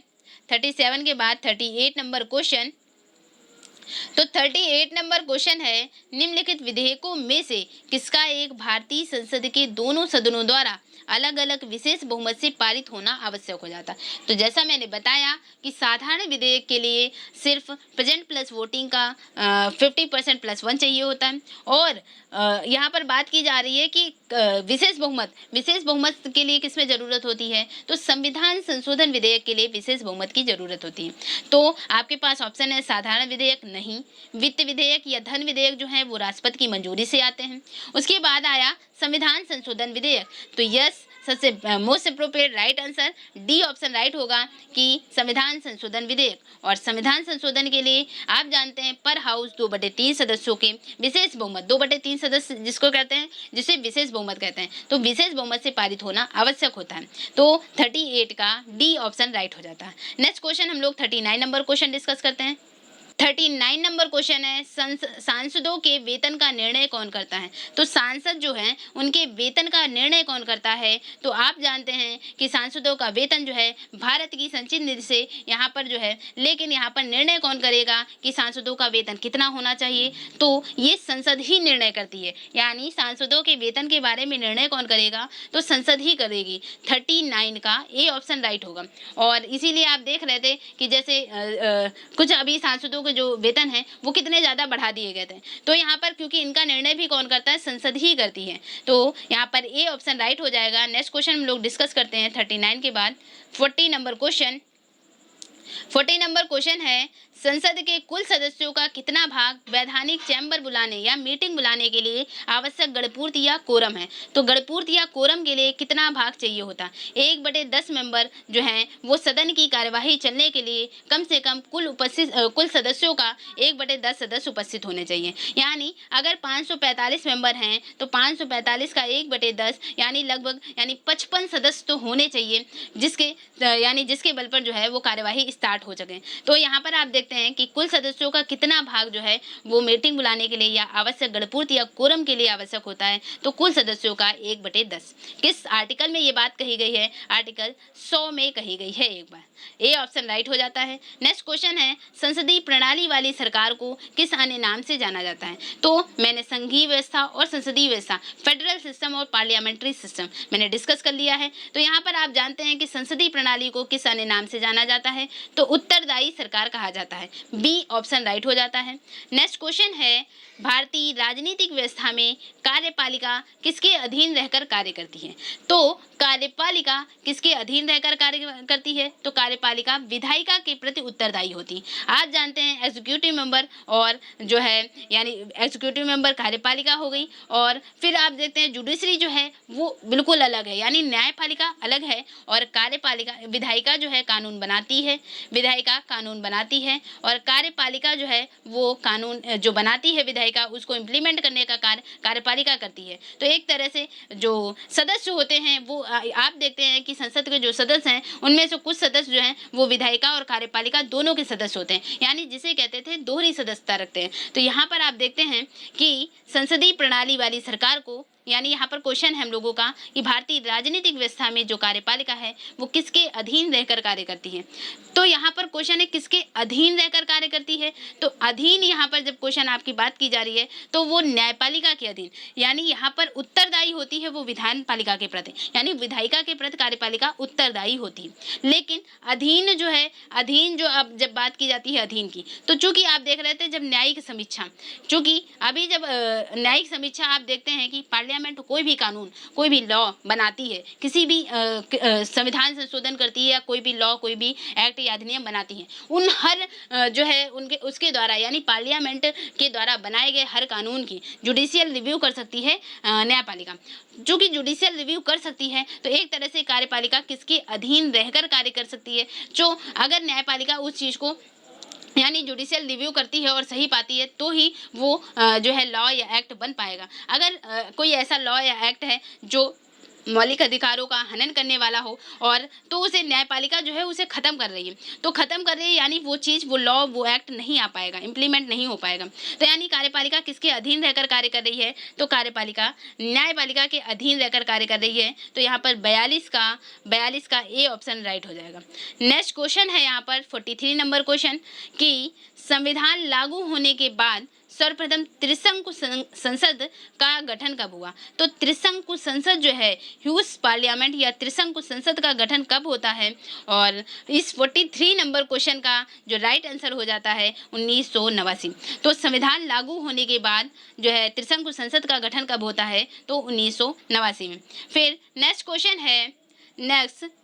37 के बाद 38 नंबर क्वेश्चन। तो 38 नंबर क्वेश्चन है, निम्नलिखित विधेयकों में से किसका एक भारतीय संसद के दोनों सदनों द्वारा अलग अलग विशेष बहुमत से पारित होना आवश्यक हो जाता है। तो जैसा मैंने बताया कि साधारण विधेयक के लिए सिर्फ प्रेजेंट प्लस वोटिंग का 50% प्लस 1 चाहिए होता है, और यहाँ पर बात की जा रही है कि विशेष बहुमत के लिए किसमें ज़रूरत होती है, तो संविधान संशोधन विधेयक के लिए विशेष बहुमत की ज़रूरत होती है। तो आपके पास ऑप्शन है साधारण विधेयक नहीं, वित्त विधेयक या धन विधेयक जो है वो राष्ट्रपति की मंजूरी से आते हैं। उसके बाद आया संविधान संशोधन विधेयक। तो यस, सबसे most appropriate right answer D option right होगा कि संविधान संशोधन विधेयक। और संविधान संशोधन के लिए आप जानते हैं पर हाउस 2/3 सदस्यों के विशेष बहुमत, 2/3 सदस्य जिसको कहते हैं, जिसे विशेष बहुमत कहते हैं, तो विशेष बहुमत से पारित होना आवश्यक होता है। तो 38 का डी ऑप्शन राइट हो जाता है। नेक्स्ट क्वेश्चन हम लोग 39 नंबर क्वेश्चन डिस्कस करते हैं। 39 नंबर क्वेश्चन है, सांसदों के वेतन का निर्णय कौन करता है। तो सांसद जो हैं उनके वेतन का निर्णय कौन करता है, तो आप जानते हैं कि सांसदों का वेतन जो है भारत की संचित निधि से यहाँ पर जो है, लेकिन यहाँ पर निर्णय कौन करेगा कि सांसदों का वेतन कितना होना चाहिए, तो ये संसद ही निर्णय करती है। यानी सांसदों के वेतन के बारे में निर्णय कौन करेगा, तो संसद ही करेगी। 39 का ए ऑप्शन राइट होगा। और इसीलिए आप देख रहे थे कि जैसे कुछ अभी सांसदों के जो वेतन है वो कितने ज़्यादा बढ़ा दिए गए थे। तो यहाँ पर क्योंकि इनका निर्णय भी कौन करता है, संसद ही करती है, तो यहाँ पर ए ऑप्शन राइट हो जाएगा। नेक्स्ट क्वेश्चन हम लोग डिस्कस करते हैं 39 के बाद 40 नंबर क्वेश्चन। 40 नंबर क्वेश्चन है, संसद के कुल सदस्यों का कितना भाग वैधानिक चैम्बर बुलाने या मीटिंग बुलाने के लिए आवश्यक गणपूर्ति या कोरम है। तो गणपूर्ति या कोरम के लिए कितना भाग चाहिए होता है, 1/10 मेंबर जो हैं वो सदन की कार्यवाही चलने के लिए कम से कम कुल सदस्यों का 1/10 सदस्य उपस्थित होने चाहिए। यानी अगर 545 मेंबर हैं तो 545 का 1/10 यानी लगभग 55 सदस्य तो होने चाहिए, जिसके बल पर जो है वो कार्यवाही स्टार्ट हो सके। तो यहाँ पर आप देखते हैं कि कुल सदस्यों का कितना भाग जो है वो मीटिंग बुलाने के लिए या आवश्यक गणपूर्ति या कोरम के लिए आवश्यक होता है, तो कुल सदस्यों का 1/10। किस आर्टिकल में ये बात कही गई है, आर्टिकल 100 में कही गई है। एक बार ए ऑप्शन राइट हो जाता है। नेक्स्ट क्वेश्चन है, संसदीय प्रणाली वाली सरकार को किस अन्य नाम से जाना जाता है। तो मैंने संघीय व्यवस्था और संसदीय व्यवस्था, फेडरल सिस्टम और पार्लियामेंट्री सिस्टम मैंने डिस्कस कर लिया है। तो यहाँ पर आप जानते हैं कि संसदीय प्रणाली को किस अन्य नाम से जाना जाता है, तो उत्तरदायी सरकार कहा जाता है। बी ऑप्शन राइट हो जाता है। नेक्स्ट क्वेश्चन है, भारतीय राजनीतिक व्यवस्था में कार्यपालिका किसके अधीन रहकर कार्य करती है। तो कार्यपालिका किसके अधीन रहकर कार्य करती है, तो कार्यपालिका विधायिका के प्रति उत्तरदायी होती है। आप जानते हैं एग्जीक्यूटिव मेंबर और जो है यानी एग्जीक्यूटिव मेंबर कार्यपालिका हो गई, और फिर आप देखते हैं जुडिशरी जो है वो बिल्कुल अलग है, यानी न्यायपालिका अलग है और कार्यपालिका विधायिका जो है कानून बनाती है, विधायिका कानून बनाती है और कार्यपालिका जो है वो कानून जो बनाती है विधायिका उसको इम्प्लीमेंट करने का कार्य कार्यपालिका करती है। तो एक तरह से जो सदस्य होते हैं वो आप देखते हैं कि संसद के जो सदस्य हैं उनमें से कुछ सदस्य जो हैं वो विधायिका और कार्यपालिका दोनों के सदस्य होते हैं, यानी जिसे कहते थे दोहरी सदस्यता रखते हैं। तो यहाँ पर आप देखते हैं कि संसदीय प्रणाली वाली सरकार को, यानी यहाँ पर क्वेश्चन है हम लोगों का कि भारतीय राजनीतिक व्यवस्था में जो कार्यपालिका है वो किसके अधीन रहकर कार्य करती है। तो यहाँ पर क्वेश्चन है किसके अधीन रहकर कार्य करती है। तो अधीन यहाँ पर जब क्वेश्चन आपकी बात की जा रही है तो वो न्यायपालिका के अधीन, यानी यहाँ पर उत्तरदायी होती है वो विधान पालिका के प्रति, यानी विधायिका के प्रति कार्यपालिका उत्तरदायी होती है। लेकिन अधीन जो है, अधीन जो अब जब बात की जाती है अधीन की, तो चूंकि आप देख रहे थे जब न्यायिक समीक्षा, चूंकि अभी जब न्यायिक समीक्षा आप देखते हैं कि पार्लियामेंट कोई भी कानून कोई भी लॉ बनाती है, किसी भी संविधान संशोधन करती है या कोई भी लॉ कोई भी एक्ट या अधिनियम बनाती है, उन हर जो है उनके उसके द्वारा यानी पार्लियामेंट के द्वारा बनाए गए हर कानून की जुडिशियल रिव्यू कर सकती है न्यायपालिका। जो कि जुडिशियल रिव्यू कर सकती है तो एक तरह से कार्यपालिका किसके अधीन रहकर कार्य कर सकती है। जो अगर न्यायपालिका उस चीज़ को यानी जुडिशियल रिव्यू करती है और सही पाती है तो ही वो जो है लॉ या एक्ट बन पाएगा। अगर कोई ऐसा लॉ या एक्ट है जो मौलिक अधिकारों का हनन करने वाला हो और तो उसे न्यायपालिका जो है उसे ख़त्म कर रही है, तो ख़त्म कर रही है यानी वो चीज़ वो लॉ वो एक्ट नहीं आ पाएगा, इम्प्लीमेंट नहीं हो पाएगा। तो यानी कार्यपालिका किसके अधीन रहकर कार्य कर रही है, तो कार्यपालिका न्यायपालिका के अधीन रहकर कार्य कर रही है। तो यहाँ पर 42 का ए ऑप्शन राइट हो जाएगा। नेक्स्ट क्वेश्चन है यहाँ पर 43 नंबर क्वेश्चन कि संविधान लागू होने के बाद सर्वप्रथम त्रिशंकु संसद का गठन कब हुआ। तो त्रिशंकु संसद जो है ह्यूज पार्लियामेंट या त्रिशंकु संसद का गठन कब होता है, और इस 43 नंबर क्वेश्चन का जो राइट आंसर हो जाता है 1989। तो संविधान लागू होने के बाद जो है त्रिशंकु संसद का गठन कब होता है, तो 1989 में। फिर नेक्स्ट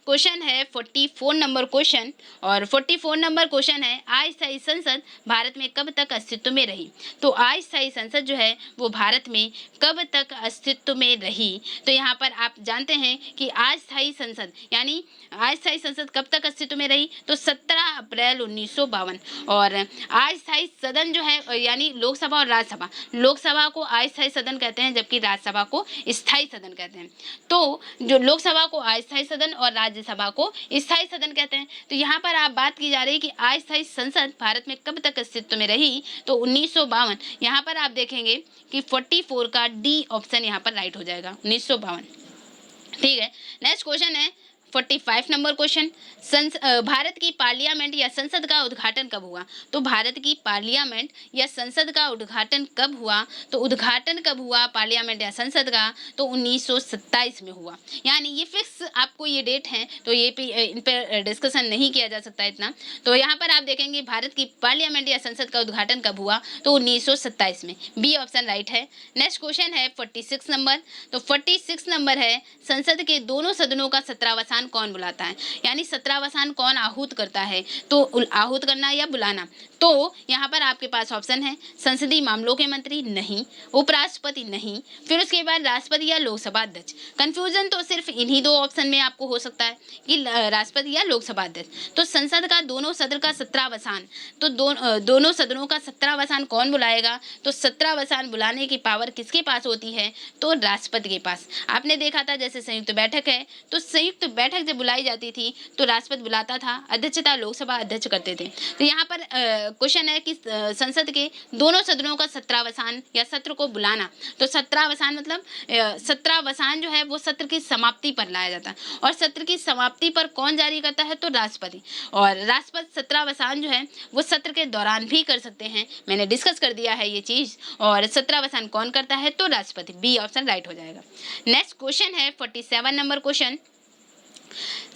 क्वेश्चन है 44 नंबर क्वेश्चन, और 44 नंबर क्वेश्चन है अस्थायी संसद भारत में कब तक अस्तित्व में रही। तो अस्थायी संसद जो है वो भारत में कब तक अस्तित्व में रही। तो यहाँ पर आप जानते हैं कि अस्थायी संसद यानी अस्थायी संसद कब तक अस्तित्व में रही, तो 17 अप्रैल 1952। और अस्थायी सदन जो है यानी लोकसभा और राज्यसभा, लोकसभा को अस्थायी सदन कहते हैं जबकि राज्यसभा को स्थायी सदन कहते हैं। तो जो लोकसभा को अस्थायी सदन और राज्यसभा को स्थायी सदन कहते हैं। तो यहाँ पर आप बात की जा रही है कि अस्थायी संसद भारत में कब तक अस्तित्व में रही, तो 1952। यहाँ पर आप देखेंगे कि 44 का डी ऑप्शन यहाँ पर राइट हो जाएगा, 1952। ठीक है। नेक्स्ट क्वेश्चन है 45 नंबर क्वेश्चन, भारत की पार्लियामेंट या संसद का उद्घाटन कब हुआ। तो भारत की पार्लियामेंट या संसद का उद्घाटन कब हुआ, तो उद्घाटन कब हुआ पार्लियामेंट या संसद का, तो 1927 में हुआ। यानी ये फिक्स आपको ये डेट है, तो ये इन पर डिस्कशन नहीं किया जा सकता इतना। तो यहाँ पर आप देखेंगे भारत की पार्लियामेंट या संसद का उद्घाटन कब हुआ, तो 1927 में। बी ऑप्शन राइट है। नेक्स्ट क्वेश्चन है 46 नंबर, तो 46 नंबर है संसद के दोनों सदनों का 17वां कौन बुलाता है, यानी 17वां कौन आहूत करता है। तो आहूत करना या बुलाना, तो यहाँ पर आपके पास ऑप्शन है संसदीय मामलों के मंत्री नहीं, उपराष्ट्रपति नहीं, फिर उसके बाद राष्ट्रपति या लोकसभा अध्यक्ष। कंफ्यूजन तो सिर्फ इन्हीं दो ऑप्शन में आपको हो सकता है कि राष्ट्रपति या लोकसभा अध्यक्ष। तो संसद का दोनों सदन का 17वां, तो दोनों सदनों का 17वां कौन बुलाएगा, तो 17वां बुलाने की पावर किसके पास होती है, तो राष्ट्रपति के पास। आपने देखा था जैसे संयुक्त बैठक है, तो संयुक्त बैठक जब बुलाई जाती थी तो राष्ट्रपति बुलाता था, अध्यक्षता लोकसभा अध्यक्ष करते थे। तो यहाँ पर क्वेश्चन है कि संसद के दोनों सदनों का 17वां या सत्र को बुलाना, तो 17वां मतलब 17वां जो है वो सत्र की समाप्ति पर लाया जाता है, और सत्र की समाप्ति पर कौन जारी करता है, तो राष्ट्रपति। और राष्ट्रपति 17वां जो है वो सत्र के दौरान भी कर सकते हैं, मैंने डिस्कस कर दिया है ये चीज। और 17वां कौन करता है, तो राष्ट्रपति। बी ऑप्शन राइट हो जाएगा। नेक्स्ट क्वेश्चन है 47 नंबर क्वेश्चन,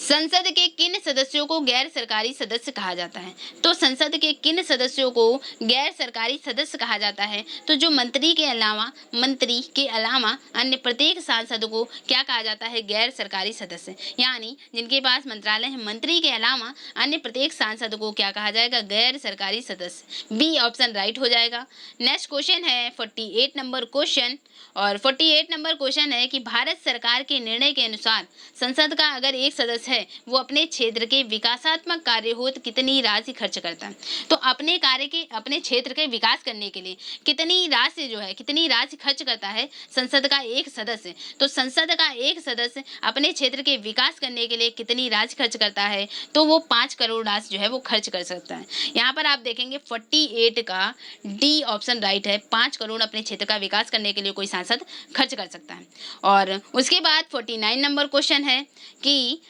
संसद के किन सदस्यों को गैर सरकारी सदस्य कहा जाता है। तो संसद के किन सदस्यों को गैर सरकारी सदस्य कहा जाता है, तो जो मंत्री के अलावा अन्य प्रत्येक सांसद को क्या कहा जाता है, गैर सरकारी सदस्य। यानी जिनके पास मंत्रालय है, मंत्री के अलावा अन्य प्रत्येक सांसद को क्या कहा जाएगा, गैर सरकारी सदस्य। बी ऑप्शन राइट हो जाएगा। नेक्स्ट क्वेश्चन है 48 नंबर क्वेश्चन, और 48 नंबर क्वेश्चन है कि भारत सरकार के निर्णय के अनुसार संसद का अगर एक एक सदस्य है वो अपने क्षेत्र के विकासात्मक कार्य हेतु कितनी राशि खर्च करता है। तो अपने क्षेत्र के विकास करने के लिए कितनी राशि खर्च करता है संसद का एक सदस्य। तो संसद का एक सदस्य अपने क्षेत्र के विकास करने के लिए कितनी राशि खर्च करता है, तो वो 5 करोड़ राशि जो है वो खर्च कर सकता है। यहाँ पर आप देखेंगे 48 का डी ऑप्शन राइट है। 5 करोड़ अपने क्षेत्र का विकास करने के लिए कोई सांसद खर्च कर सकता है। और उसके बाद 49 नंबर क्वेश्चन है कि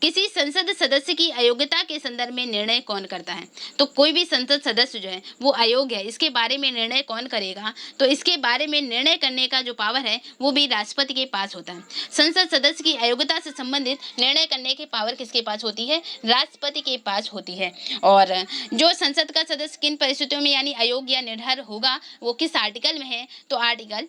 किसी संसद सदस्य की अयोग्यता के संदर्भ में निर्णय कौन करता है। तो कोई भी संसद सदस्य जो है वो अयोग्य है, इसके बारे में निर्णय कौन करेगा। तो इसके बारे में निर्णय करने का जो पावर है वो भी राष्ट्रपति के पास होता है। संसद सदस्य की अयोग्यता से संबंधित निर्णय करने की पावर किसके पास होती है, राष्ट्रपति के पास होती है। और जो संसद का सदस्य किन परिस्थितियों में यानी अयोग्य या निरर्हर होगा वो किस आर्टिकल में है, तो आर्टिकल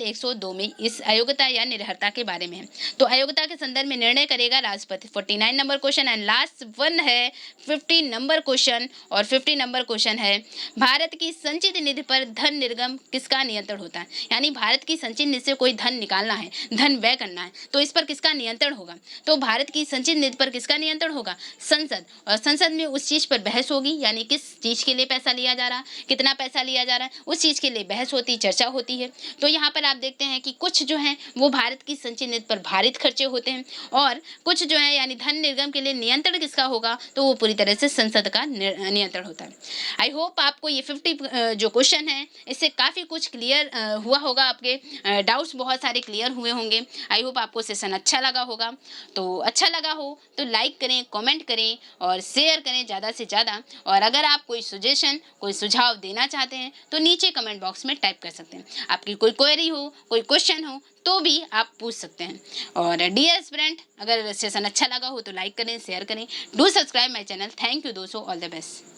102 में इस अयोग्यता या निरर्हरता के बारे में है। तो अयोग्यता के संदर्भ में निर्णय करेगा राष्ट्रपति। 49 number question and last one है 50 नंबर क्वेश्चन। और 50 नंबर क्वेश्चन है भारत की संचित निधि पर धन निर्गम किसका नियंत्रण होता है। यानी भारत की संचित निधि से कोई धन निकालना है, धन व्यय करना है, तो इस पर किसका नियंत्रण होगा। तो भारत की संचित निधि पर किसका नियंत्रण होगा, संसद। और संसद में उस चीज पर बहस होगी, यानी किस चीज के लिए पैसा लिया जा रहा है, कितना पैसा लिया जा रहा है, उस चीज के लिए बहस होती, चर्चा होती है। तो यहाँ पर आप देखते हैं कि कुछ जो है वो भारत की संचित निधि पर भारित खर्चे होते हैं और कुछ जो है यानी धन निर्गम के लिए नियंत्रण किसका होगा, तो वो पूरी तरह से संसद का नियंत्रण होता है। आई होप आपको ये 50 जो क्वेश्चन है इससे काफ़ी कुछ क्लियर हुआ होगा, आपके डाउट्स बहुत सारे क्लियर हुए होंगे। आई होप आपको सेशन अच्छा लगा होगा। तो अच्छा लगा हो तो लाइक करें, कमेंट करें और शेयर करें ज़्यादा से ज़्यादा। और अगर आप कोई सजेशन, कोई सुझाव देना चाहते हैं तो नीचे कमेंट बॉक्स में टाइप कर सकते हैं। आपकी कोई क्वेरी हो, कोई क्वेश्चन हो तो भी आप पूछ सकते हैं। और डियर स्टूडेंट, अगर सेशन अच्छा लगा हो तो लाइक करें, शेयर करें, do subscribe my channel. Thank you दोस्तों, ऑल द बेस्ट।